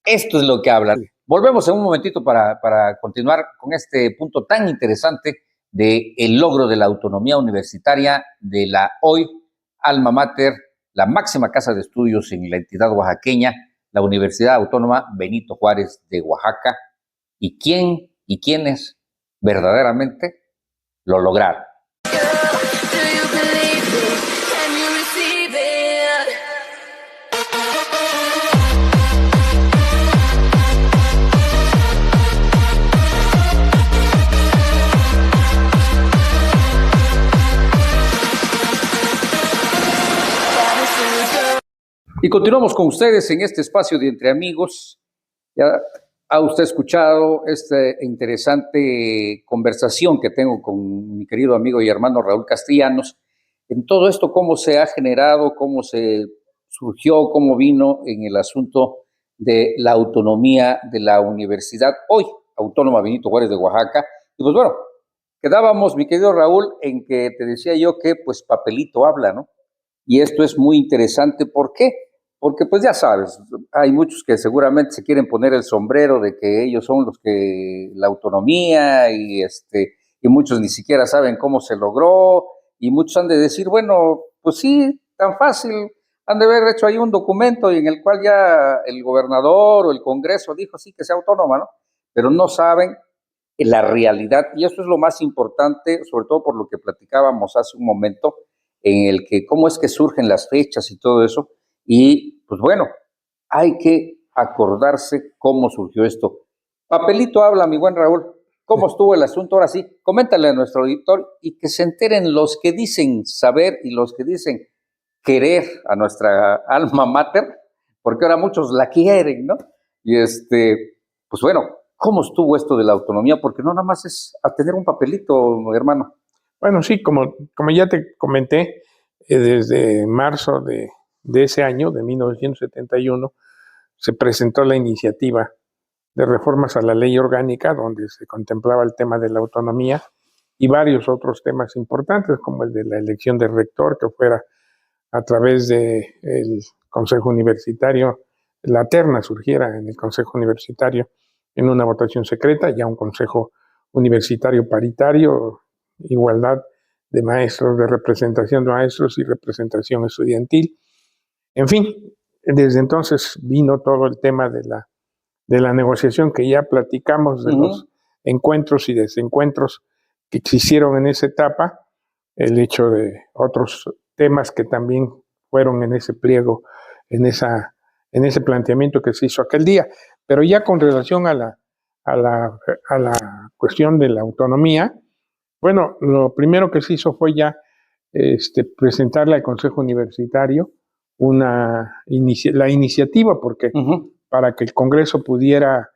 esto es lo que hablan. Volvemos en un momentito para continuar con este punto tan interesante del logro de la autonomía universitaria de la hoy alma mater, la máxima casa de estudios en la entidad oaxaqueña, la Universidad Autónoma Benito Juárez de Oaxaca. ¿Y quién y quiénes verdaderamente lo lograron? Y continuamos con ustedes en este espacio de Entre Amigos. Ya ha usted escuchado esta interesante conversación que tengo con mi querido amigo y hermano Raúl Castellanos. En todo esto, cómo se ha generado, cómo se surgió, cómo vino en el asunto de la autonomía de la Universidad hoy Autónoma Benito Juárez de Oaxaca. Y pues bueno, quedábamos, mi querido Raúl, en que te decía yo que pues papelito habla, ¿no? Y esto es muy interesante. ¿Por qué? Porque pues ya sabes, hay muchos que seguramente se quieren poner el sombrero de que ellos son los que la autonomía y muchos ni siquiera saben cómo se logró y muchos han de decir, bueno, pues sí, tan fácil, han de haber hecho ahí un documento en el cual ya el gobernador o el Congreso dijo sí que sea autónoma, ¿no? Pero no saben la realidad y eso es lo más importante, sobre todo por lo que platicábamos hace un momento, en el que cómo es que surgen las fechas y todo eso. Y pues bueno, hay que acordarse cómo surgió esto. Papelito habla, mi buen Raúl. ¿Cómo estuvo el asunto? Ahora sí, coméntale a nuestro auditor y que se enteren los que dicen saber y los que dicen querer a nuestra alma mater, porque ahora muchos la quieren, ¿no? Y pues bueno, ¿cómo estuvo esto de la autonomía? Porque no nada más es a tener un papelito, hermano. Bueno, sí, como ya te comenté, desde marzo de ese año, de 1971, se presentó la iniciativa de reformas a la ley orgánica, donde se contemplaba el tema de la autonomía y varios otros temas importantes, como el de la elección del rector, que fuera a través del Consejo Universitario, la terna surgiera en el Consejo Universitario en una votación secreta, ya un Consejo Universitario paritario, igualdad de maestros, de representación de maestros y representación estudiantil. En fin, desde entonces vino todo el tema de la negociación que ya platicamos, de los encuentros y desencuentros que existieron en esa etapa, el hecho de otros temas que también fueron en ese pliego, en ese planteamiento que se hizo aquel día. Pero ya con relación a la cuestión de la autonomía, bueno, lo primero que se hizo fue ya presentarle al Consejo Universitario la iniciativa, porque para que el Congreso pudiera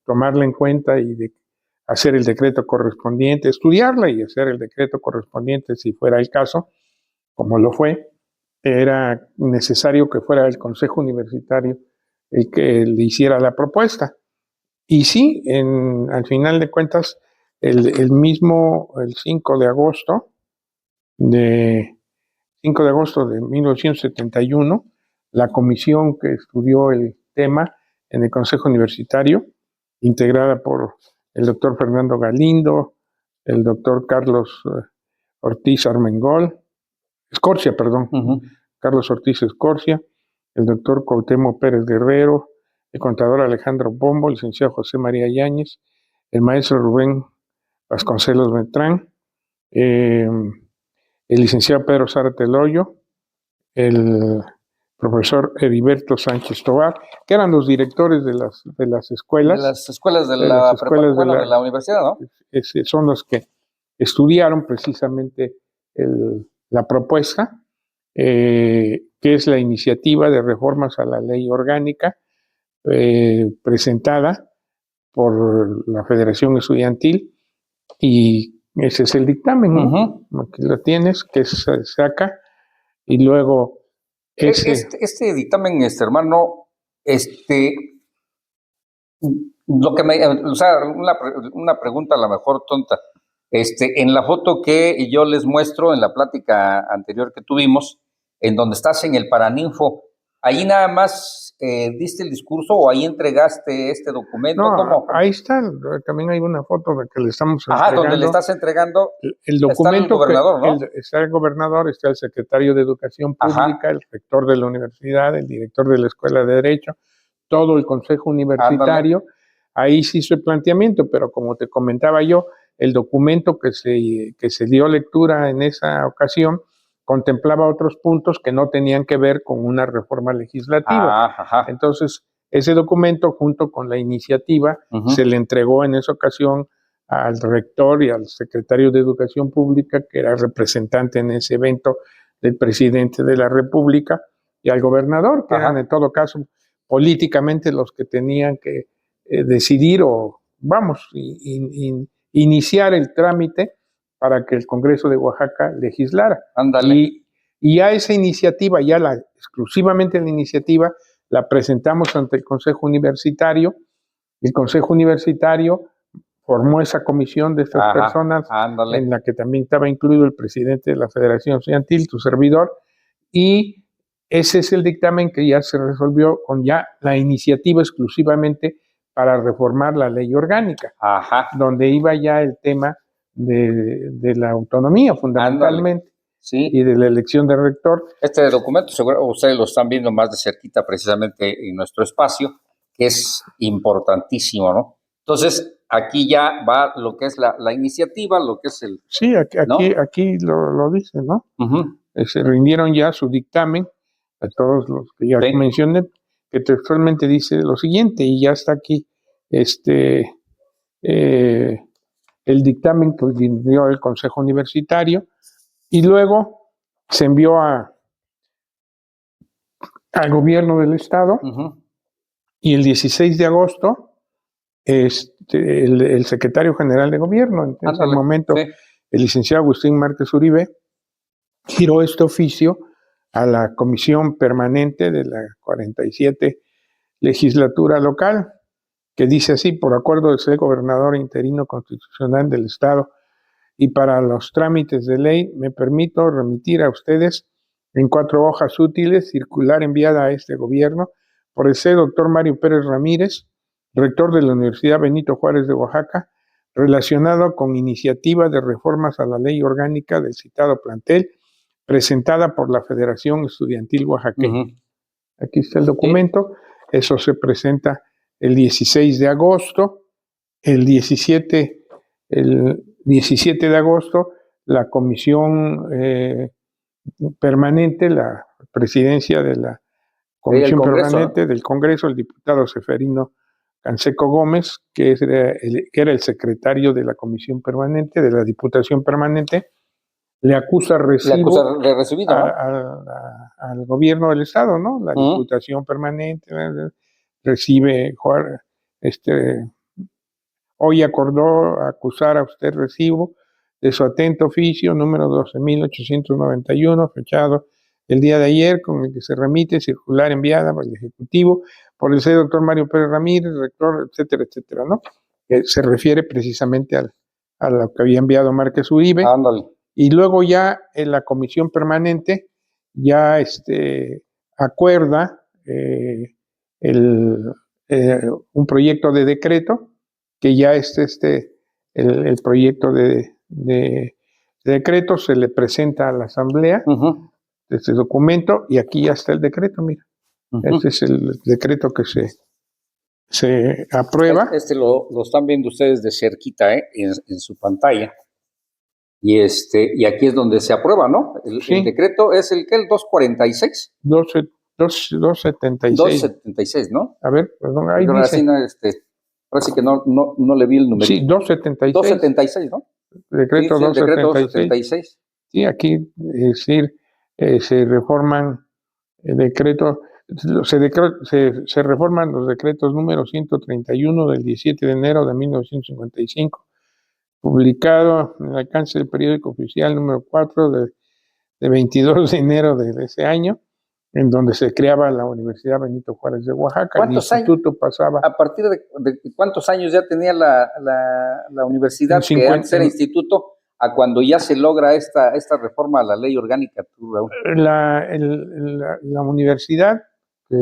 tomarla en cuenta y hacer el decreto correspondiente, estudiarla y hacer el decreto correspondiente si fuera el caso, como lo fue, era necesario que fuera el Consejo Universitario el que le hiciera la propuesta. Y sí, al final de cuentas, el 5 de agosto de 1971, la comisión que estudió el tema en el Consejo Universitario, integrada por el doctor Fernando Galindo, el doctor Carlos Ortiz Escorcia, Carlos Ortiz Escorcia, el doctor Cuauhtémoc Pérez Guerrero, el contador Alejandro Pombo, el licenciado José María Yáñez, el maestro Rubén Vasconcelos Beltrán, el licenciado Pedro Zárate Loyo, el profesor Heriberto Sánchez Tobar, que eran los directores de las escuelas. De las escuelas de la universidad, ¿no? Son los que estudiaron precisamente la propuesta, que es la iniciativa de reformas a la ley orgánica presentada por la Federación Estudiantil, y ese es el dictamen, ¿no? Aquí lo tienes, que se saca, y luego este dictamen, hermano, lo que o sea, una pregunta a lo mejor tonta. En la foto que yo les muestro en la plática anterior que tuvimos, en donde estás en el Paraninfo, ¿ahí nada más diste el discurso o ahí entregaste este documento? No, ¿Cómo? Ahí está, también hay una foto de que le estamos entregando. Donde le estás entregando el documento. Está el gobernador, ¿no? Está el gobernador, está el secretario de Educación Pública, el rector de la universidad, el director de la Escuela de Derecho, todo el consejo universitario. Ándale. Ahí se hizo el planteamiento, pero como te comentaba yo, el documento que se dio lectura en esa ocasión contemplaba otros puntos que no tenían que ver con una reforma legislativa. Entonces, ese documento, junto con la iniciativa, se le entregó en esa ocasión al rector y al secretario de Educación Pública, que era representante en ese evento del presidente de la República, y al gobernador, que eran en todo caso políticamente los que tenían que decidir o, iniciar el trámite para que el Congreso de Oaxaca legislara. Ándale. Y ya esa iniciativa, exclusivamente la iniciativa, la presentamos ante el Consejo Universitario. El Consejo Universitario formó esa comisión de estas personas, en la que también estaba incluido el presidente de la Federación Estudiantil, tu servidor, y ese es el dictamen que ya se resolvió con ya la iniciativa exclusivamente para reformar la ley orgánica, donde iba ya el tema de la autonomía fundamentalmente. Sí. Y de la elección de rector. Este documento, seguro ustedes lo están viendo más de cerquita precisamente en nuestro espacio, que es importantísimo, ¿no? Entonces, aquí ya va lo que es la iniciativa, lo que es el... Sí, aquí lo dice, ¿no? Se rindieron ya su dictamen a todos los que ya mencioné, que textualmente dice lo siguiente, y ya está aquí el dictamen que dio el Consejo Universitario. Y luego se envió al gobierno del estado, y el 16 de agosto el secretario general de gobierno, en ese momento, el licenciado Agustín Márquez Uribe, giró este oficio a la comisión permanente de la 47 legislatura local, que dice así: por acuerdo del ser gobernador interino constitucional del estado, y para los trámites de ley, me permito remitir a ustedes en 4 hojas útiles, circular enviada a este gobierno por el doctor Mario Pérez Ramírez, rector de la Universidad Benito Juárez de Oaxaca, relacionado con iniciativa de reformas a la ley orgánica del citado plantel, presentada por la Federación Estudiantil Oaxaqueña. Aquí está el documento. Eso se presenta el 16 de agosto. El 17 de agosto, la comisión permanente, la presidencia de la comisión permanente del Congreso, el diputado Seferino Canseco Gómez, que era el secretario de la comisión permanente, de la diputación permanente, le acusa de recibo al gobierno del estado, ¿no? La diputación permanente recibe, hoy acordó acusar a usted recibo de su atento oficio número 12.891, fechado el día de ayer, con el que se remite circular enviada por el Ejecutivo por el doctor Mario Pérez Ramírez, rector, etcétera, etcétera, ¿no? Que se refiere precisamente a lo que había enviado Márquez Uribe. Ándale. Y luego ya en la comisión permanente ya acuerda un proyecto de decreto, que ya el proyecto de decreto se le presenta a la asamblea, este documento, y aquí ya está el decreto, mira. Este es el decreto que se aprueba. Lo están viendo ustedes de cerquita, en su pantalla. y aquí es donde se aprueba, ¿no? Sí. El decreto es el 246. 276. 276, ¿no? A ver, perdón, ahí ahora sí, dice. ahora sí que no le vi el número. Sí, 276. 276, ¿no? Decreto Sí, el decreto 276. 276. Sí, aquí es decir, se reforman el decreto, se reforman los decretos número 131 del 17 de enero de 1955, publicado en el alcance del periódico oficial número 4 de 22 de enero de ese año, en donde se creaba la Universidad Benito Juárez de Oaxaca. El instituto pasaba. ¿A partir de cuántos años ya tenía la universidad, que antes era instituto, a cuando ya se logra esta reforma a la ley orgánica, tú, Raúl? La universidad,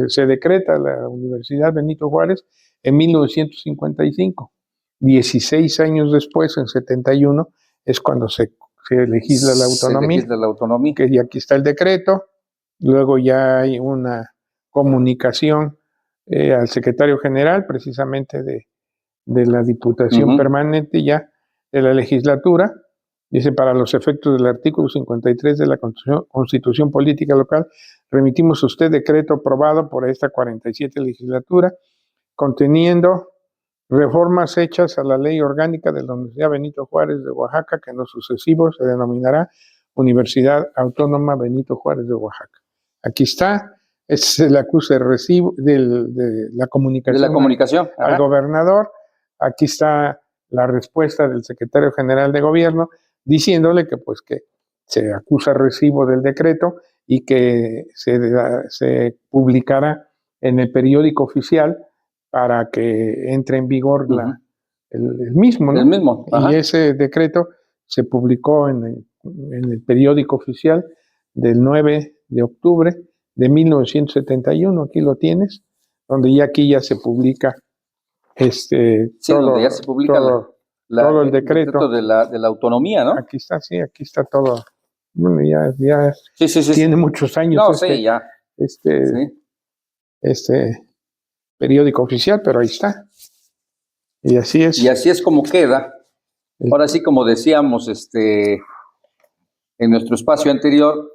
se decreta la Universidad Benito Juárez en 1955. 16 años después, en 71, es cuando se legisla la autonomía. Se legisla la autonomía. Que aquí está el decreto. Luego ya hay una comunicación al secretario general, precisamente de la Diputación Permanente ya de la legislatura. Dice, para los efectos del artículo 53 de la Constitución Política Local, remitimos a usted decreto aprobado por esta 47 legislatura, conteniendo reformas hechas a la ley orgánica de la Universidad Benito Juárez de Oaxaca, que en lo sucesivo se denominará Universidad Autónoma Benito Juárez de Oaxaca. Aquí está, es el acuse de recibo de la comunicación, al gobernador. Aquí está la respuesta del secretario general de gobierno, diciéndole que pues que se acusa recibo del decreto y que se publicará en el periódico oficial para que entre en vigor el mismo, ¿no? El mismo. Y ese decreto se publicó en el periódico oficial del 9 de octubre de 1971, aquí lo tienes, donde ya aquí ya se publica donde ya se publica todo el decreto de la autonomía, ¿no? Aquí está, sí, aquí está todo. Bueno, ya tiene muchos años este periódico oficial, pero ahí está. Y así es. Y así es como queda. Ahora sí, como decíamos en nuestro espacio anterior,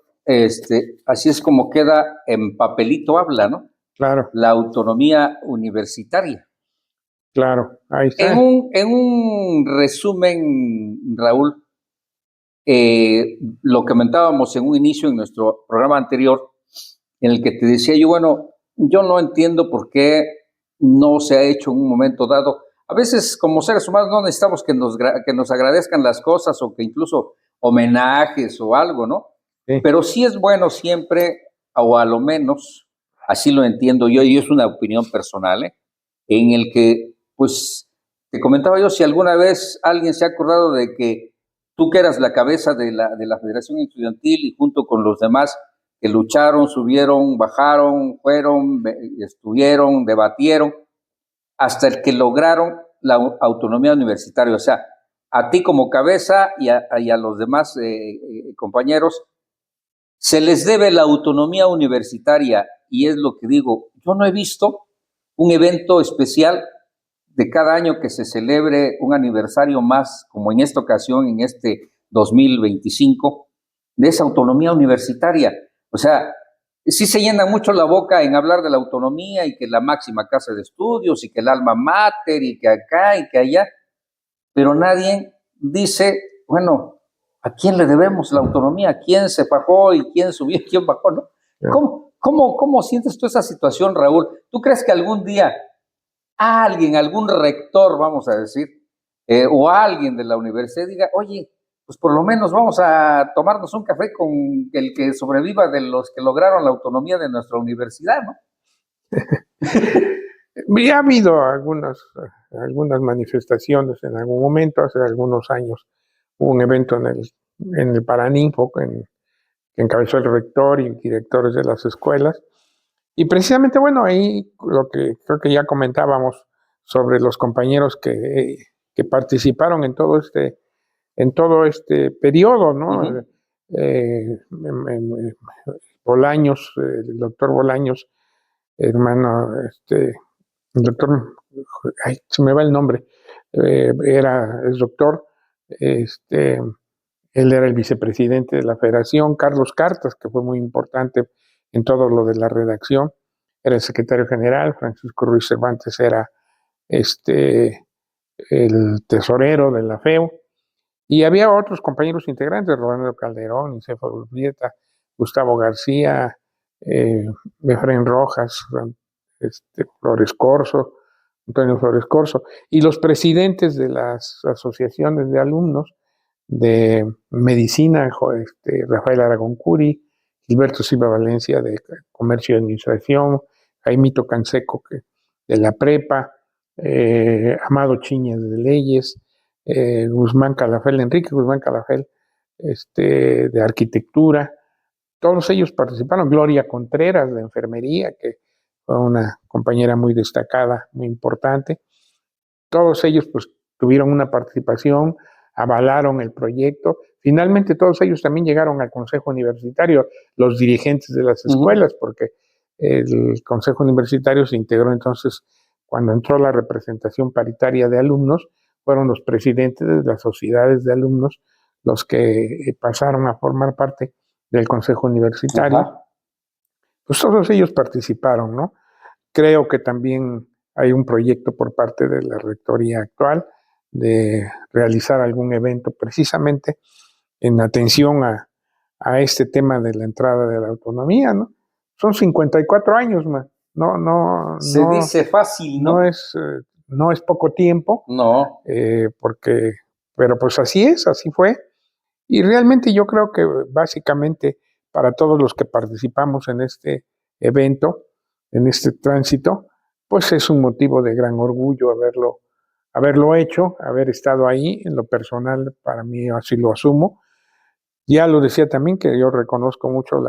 así es como queda en papelito habla, ¿no? Claro. La autonomía universitaria. Claro, ahí está. En un resumen, Raúl, lo comentábamos en un inicio en nuestro programa anterior, en el que te decía yo, bueno, yo no entiendo por qué no se ha hecho en un momento dado. A veces como seres humanos no necesitamos que nos agradezcan las cosas o que incluso homenajes o algo, ¿no? Sí. Pero sí es bueno siempre, o a lo menos, así lo entiendo yo, y es una opinión personal, en el que, pues, te comentaba yo, si alguna vez alguien se ha acordado de que tú que eras la cabeza de la Federación Estudiantil y junto con los demás que lucharon, subieron, bajaron, fueron, estuvieron, debatieron, hasta el que lograron la autonomía universitaria. O sea, a ti como cabeza y a los demás compañeros, se les debe la autonomía universitaria, y es lo que digo, yo no he visto un evento especial de cada año que se celebre un aniversario más, como en esta ocasión, en este 2025, de esa autonomía universitaria. O sea, sí se llena mucho la boca en hablar de la autonomía y que la máxima casa de estudios y que el alma mater y que acá y que allá, pero nadie dice, bueno, ¿a quién le debemos la autonomía? ¿Quién se fajó y quién subió y quién bajó? ¿No? ¿Cómo sientes tú esa situación, Raúl? ¿Tú crees que algún día alguien, algún rector, vamos a decir, o alguien de la universidad diga, oye, pues por lo menos vamos a tomarnos un café con el que sobreviva de los que lograron la autonomía de nuestra universidad, ¿no? Ya ha habido algunas manifestaciones en algún momento, hace algunos años, hubo un evento en el Paraninfo que encabezó el rector y directores de las escuelas. Y precisamente, bueno, ahí lo que creo que ya comentábamos sobre los compañeros que participaron en todo este periodo, ¿no? Bolaños, el doctor Bolaños, hermano, el doctor, se me va el nombre, es doctor, Él era el vicepresidente de la Federación. Carlos Cartas, que fue muy importante en todo lo de la redacción, era el secretario general. Francisco Ruiz Cervantes era el tesorero de la FEU. Y había otros compañeros integrantes, Rolando Calderón, Icefo Urbieta, Gustavo García, Efraín Rojas, Flores Corso, Antonio Flores Corso, y los presidentes de las asociaciones de alumnos de medicina, Rafael Aragón Curi, Gilberto Silva Valencia de Comercio y Administración, Jaimito Canseco de la Prepa, Amado Chiñas de Leyes, Enrique Guzmán Calafel, de Arquitectura. Todos ellos participaron. Gloria Contreras de Enfermería, que fue una compañera muy destacada, muy importante. Todos ellos pues tuvieron una participación, avalaron el proyecto. Finalmente todos ellos también llegaron al Consejo Universitario, los dirigentes de las escuelas, porque el Consejo Universitario se integró entonces cuando entró la representación paritaria de alumnos. Fueron los presidentes de las sociedades de alumnos los que pasaron a formar parte del Consejo Universitario. Ajá. Pues todos ellos participaron, ¿no? Creo que también hay un proyecto por parte de la rectoría actual de realizar algún evento precisamente en atención a este tema de la entrada de la autonomía, ¿no? Son 54 años, man. Se dice fácil, ¿no? No es poco tiempo. No. Pero pues así fue. Y realmente yo creo que básicamente para todos los que participamos en este evento, en este tránsito, pues es un motivo de gran orgullo haberlo hecho, haber estado ahí. En lo personal, para mí así lo asumo. Ya lo decía también que yo reconozco mucho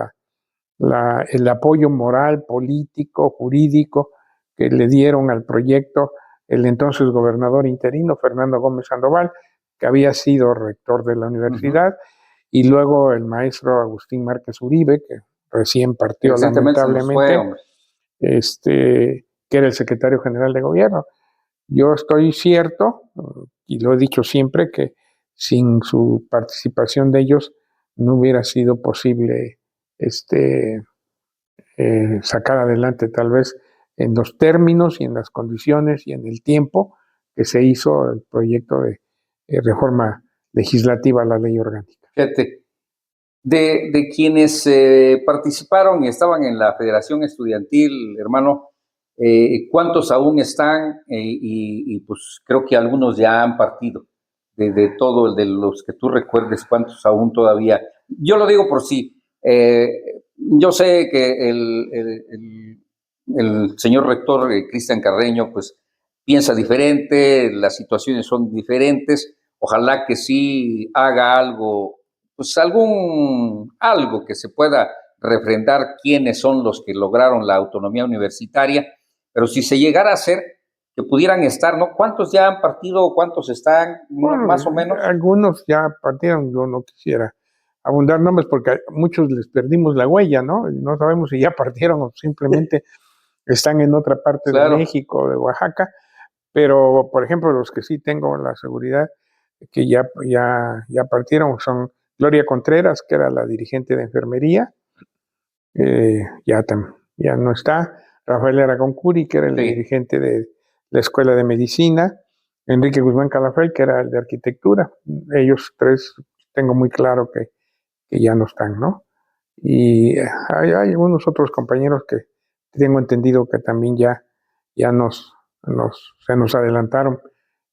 el apoyo moral, político, jurídico que le dieron al proyecto el entonces gobernador interino, Fernando Gómez Sandoval, que había sido rector de la universidad, y luego el maestro Agustín Márquez Uribe, que recién partió lamentablemente, que era el secretario general de gobierno. Yo estoy cierto, y lo he dicho siempre, que sin su participación de ellos no hubiera sido posible sacar adelante tal vez en los términos y en las condiciones y en el tiempo que se hizo el proyecto de reforma legislativa a la ley orgánica. Fíjate, de quienes participaron y estaban en la Federación Estudiantil, hermano, ¿cuántos aún están? Y pues creo que algunos ya han partido. De todo, de los que tú recuerdes, ¿cuántos aún todavía? Yo lo digo por sí. Yo sé que el señor rector Cristian Carreño pues piensa diferente, las situaciones son diferentes. Ojalá que sí haga algo, pues algo que se pueda refrendar quiénes son los que lograron la autonomía universitaria, pero si se llegara a hacer, que pudieran estar, ¿no? ¿Cuántos ya han partido? ¿Cuántos están? Bueno, más o menos. Algunos ya partieron, yo no quisiera abundar nombres porque a muchos les perdimos la huella, ¿no? No sabemos si ya partieron o simplemente están en otra parte de México, de Oaxaca, pero por ejemplo los que sí tengo la seguridad que ya partieron son Gloria Contreras, que era la dirigente de enfermería, ya no está, Rafael Aragón Curi, que era el dirigente de la Escuela de Medicina, Enrique Guzmán Calafel, que era el de Arquitectura. Ellos tres tengo muy claro que ya no están, ¿no? Y hay algunos otros compañeros que tengo entendido que también ya se nos adelantaron.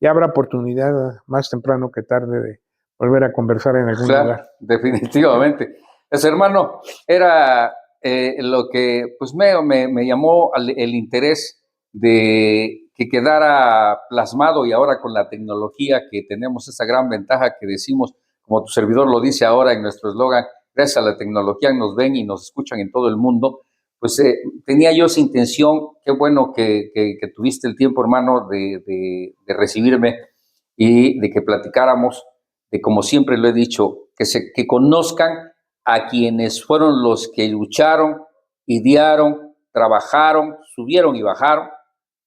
Ya habrá oportunidad más temprano que tarde de volver a conversar en algún lugar. Definitivamente. Pues, hermano, era lo que pues me llamó el interés de que quedara plasmado, y ahora con la tecnología que tenemos esa gran ventaja que decimos, como tu servidor lo dice ahora en nuestro eslogan, gracias a la tecnología nos ven y nos escuchan en todo el mundo. Pues tenía yo esa intención. Qué bueno que tuviste el tiempo, hermano, de recibirme y de que platicáramos, de, como siempre lo he dicho, que conozcan a quienes fueron los que lucharon, idearon, trabajaron, subieron y bajaron,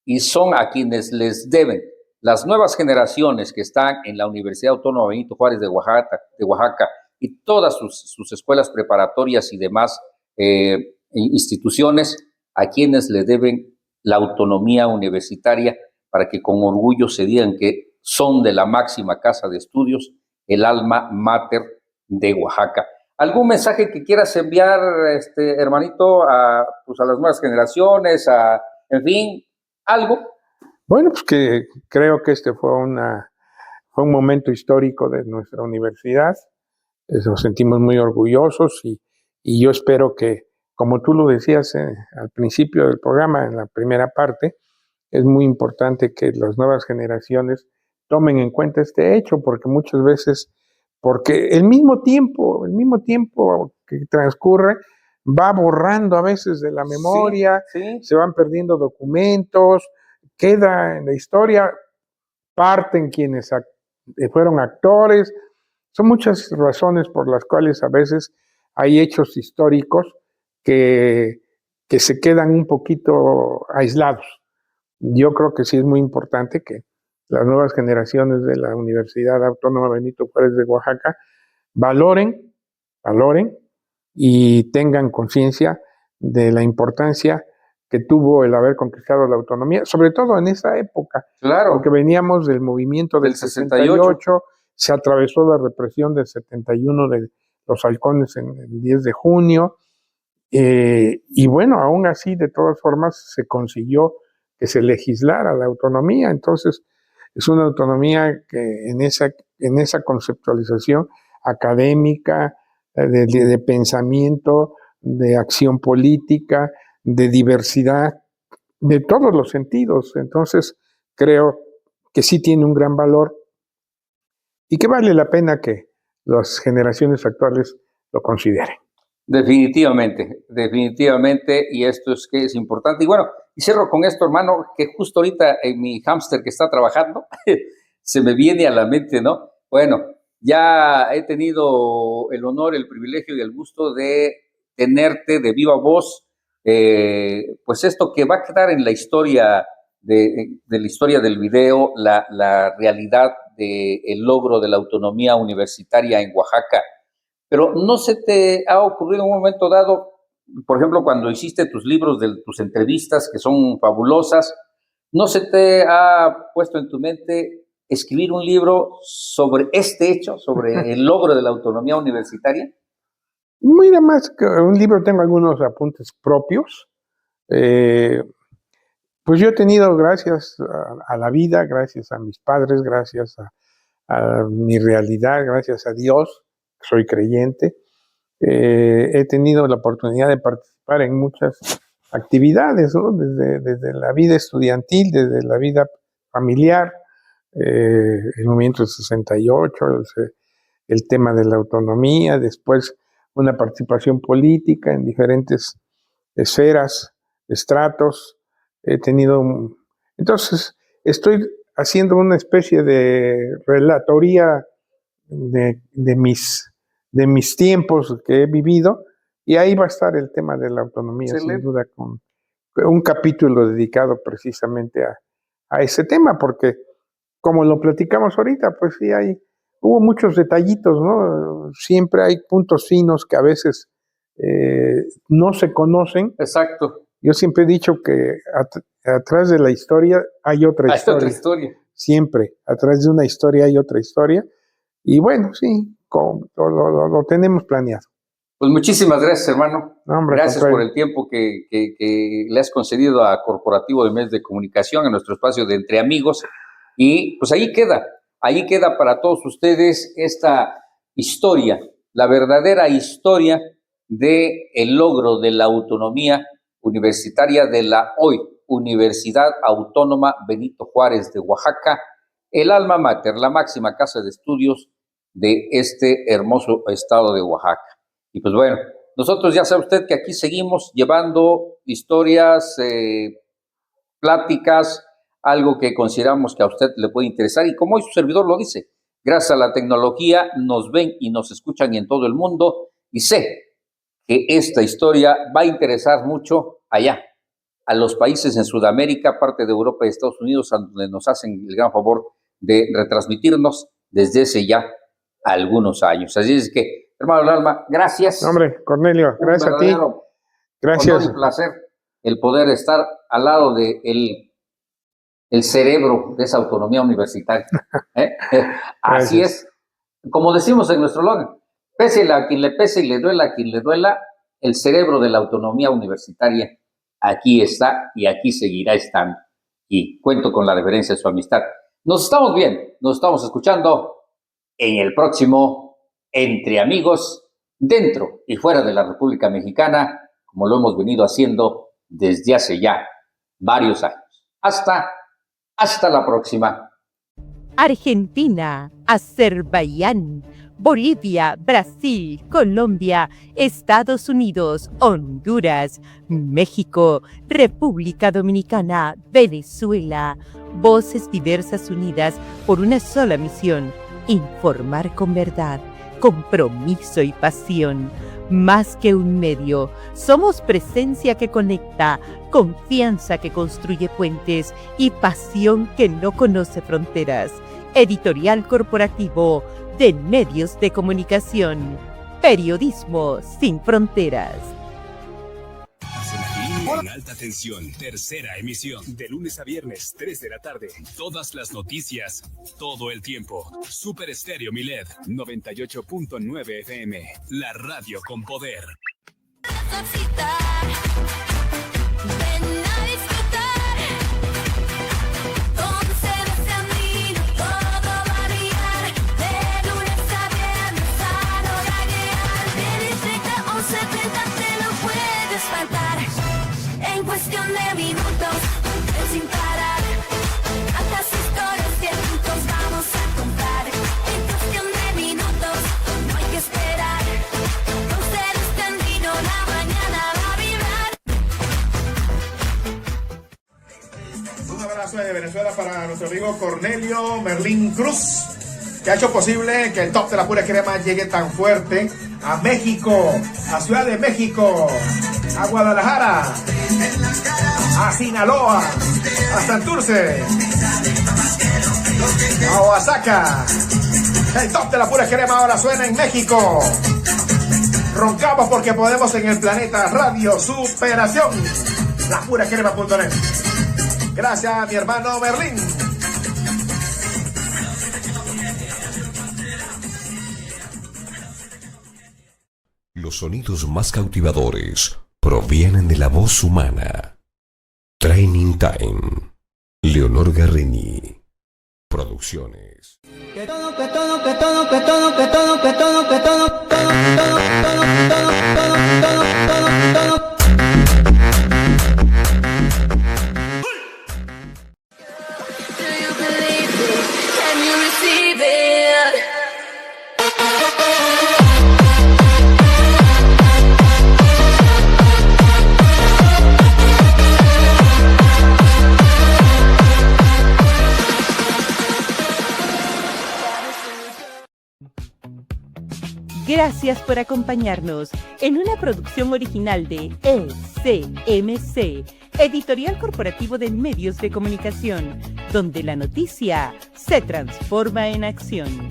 y son a quienes les deben las nuevas generaciones que están en la Universidad Autónoma Benito Juárez de Oaxaca y todas sus escuelas preparatorias y demás instituciones, a quienes le deben la autonomía universitaria para que con orgullo se digan que son de la máxima casa de estudios, el alma mater de Oaxaca. ¿Algún mensaje que quieras enviar, hermanito, pues a las nuevas generaciones, en fin, algo? Bueno, pues que creo que este fue un momento histórico de nuestra universidad. Nos sentimos muy orgullosos y yo espero que, como tú lo decías al principio del programa, en la primera parte, es muy importante que las nuevas generaciones tomen en cuenta este hecho, porque muchas veces, porque el mismo tiempo que transcurre va borrando a veces de la memoria, sí. Se van perdiendo documentos, queda en la historia, parten quienes fueron actores. Son muchas razones por las cuales a veces hay hechos históricos que se quedan un poquito aislados. Yo creo que sí es muy importante que las nuevas generaciones de la Universidad Autónoma Benito Juárez de Oaxaca valoren y tengan conciencia de la importancia que tuvo el haber conquistado la autonomía, sobre todo en esa época, claro, porque veníamos del movimiento del 68, se atravesó la represión del 71 de los halcones en el 10 de junio, y bueno, aún así, de todas formas, se consiguió que se legislara la autonomía. Entonces, es una autonomía que en esa conceptualización académica, de pensamiento, de acción política, de diversidad, de todos los sentidos. Entonces, creo que sí tiene un gran valor y que vale la pena que las generaciones actuales lo consideren. Definitivamente, y esto es importante. Y bueno, y cierro con esto, hermano, que justo ahorita en mi hámster que está trabajando, se me viene a la mente, ¿no? Bueno, ya he tenido el honor, el privilegio y el gusto de tenerte de viva voz, pues esto que va a quedar en la historia de la historia del video, la realidad del logro de la autonomía universitaria en Oaxaca. Pero ¿no se te ha ocurrido en un momento dado, por ejemplo, cuando hiciste tus libros, tus entrevistas, que son fabulosas, no se te ha puesto en tu mente escribir un libro sobre este hecho, sobre el logro de la autonomía universitaria? Mira, más que un libro, tengo algunos apuntes propios. Pues yo he tenido, gracias a la vida, gracias a mis padres, gracias a mi realidad, gracias a Dios, soy creyente, he tenido la oportunidad de participar en muchas actividades, ¿no? Desde la vida estudiantil, desde la vida familiar, el movimiento del 68, el tema de la autonomía, después una participación política en diferentes esferas, estratos, he tenido. Entonces, estoy haciendo una especie de relatoría de mis tiempos que he vivido, y ahí va a estar el tema de la autonomía, sin duda, con un capítulo dedicado precisamente a ese tema, porque como lo platicamos ahorita, pues sí hubo muchos detallitos, ¿no? Siempre hay puntos finos que a veces no se conocen. Exacto. Yo siempre he dicho que atrás de la historia hay otra historia. Otra historia. Siempre, atrás de una historia hay otra historia. Y bueno, sí, lo tenemos planeado. Pues muchísimas gracias, hermano. No, hombre, gracias por el tiempo que le has concedido a Corporativo de Medios de Comunicación, a nuestro espacio de Entre Amigos. Y pues ahí queda para todos ustedes esta historia, la verdadera historia del logro de la autonomía universitaria de la hoy Universidad Autónoma Benito Juárez de Oaxaca, el alma mater, la máxima casa de estudios de este hermoso estado de Oaxaca. Y pues bueno, nosotros ya sabe usted que aquí seguimos llevando historias, pláticas, algo que consideramos que a usted le puede interesar, y como hoy su servidor lo dice, gracias a la tecnología nos ven y nos escuchan en todo el mundo, y sé que esta historia va a interesar mucho allá, a los países en Sudamérica, parte de Europa y Estados Unidos, a donde nos hacen el gran favor de retransmitirnos desde hace ya algunos años. Así es que, hermano del alma, gracias. Hombre, Cornelio, gracias a ti. Gracias. Un placer el poder estar al lado de el cerebro de esa autonomía universitaria. Así es. Como decimos en nuestro logan, pese a quien le pese y le duela a quien le duela, el cerebro de la autonomía universitaria aquí está y aquí seguirá estando. Y cuento con la reverencia de su amistad. Nos estamos viendo, nos estamos escuchando en el próximo Entre Amigos, dentro y fuera de la República Mexicana, como lo hemos venido haciendo desde hace ya varios años. Hasta la próxima. Argentina, Azerbaiyán, Bolivia, Brasil, Colombia, Estados Unidos, Honduras, México, República Dominicana, Venezuela. Voces diversas unidas por una sola misión: informar con verdad, compromiso y pasión. Más que un medio, somos presencia que conecta, confianza que construye puentes y pasión que no conoce fronteras. Editorial corporativo de medios de comunicación. Periodismo sin fronteras. En alta tensión, tercera emisión, de lunes a viernes, 3 de la tarde. Todas las noticias, todo el tiempo. Super Estéreo Milet, 98.9 FM, la radio con poder. Cuestión de minutos, sin parar, tantas historias que juntos vamos a contar. En cuestión de minutos, no hay que esperar. Con ser extendido, la mañana va a vibrar. Un abrazo de Venezuela para nuestro amigo Cornelio Merlín Cruz, que ha hecho posible que el top de la pura crema llegue tan fuerte a México, a Ciudad de México, a Guadalajara, a Sinaloa, a Santurce, a Oaxaca. El top de la pura crema ahora suena en México. Roncamos porque podemos en el planeta Radio Superación. lapuracrema.net. Gracias, mi hermano Merlín. Los sonidos más cautivadores provienen de la voz humana. Training Time. Leonor Garrini. Producciones. Gracias por acompañarnos en una producción original de ECMC, Editorial Corporativo de Medios de Comunicación, donde la noticia se transforma en acción.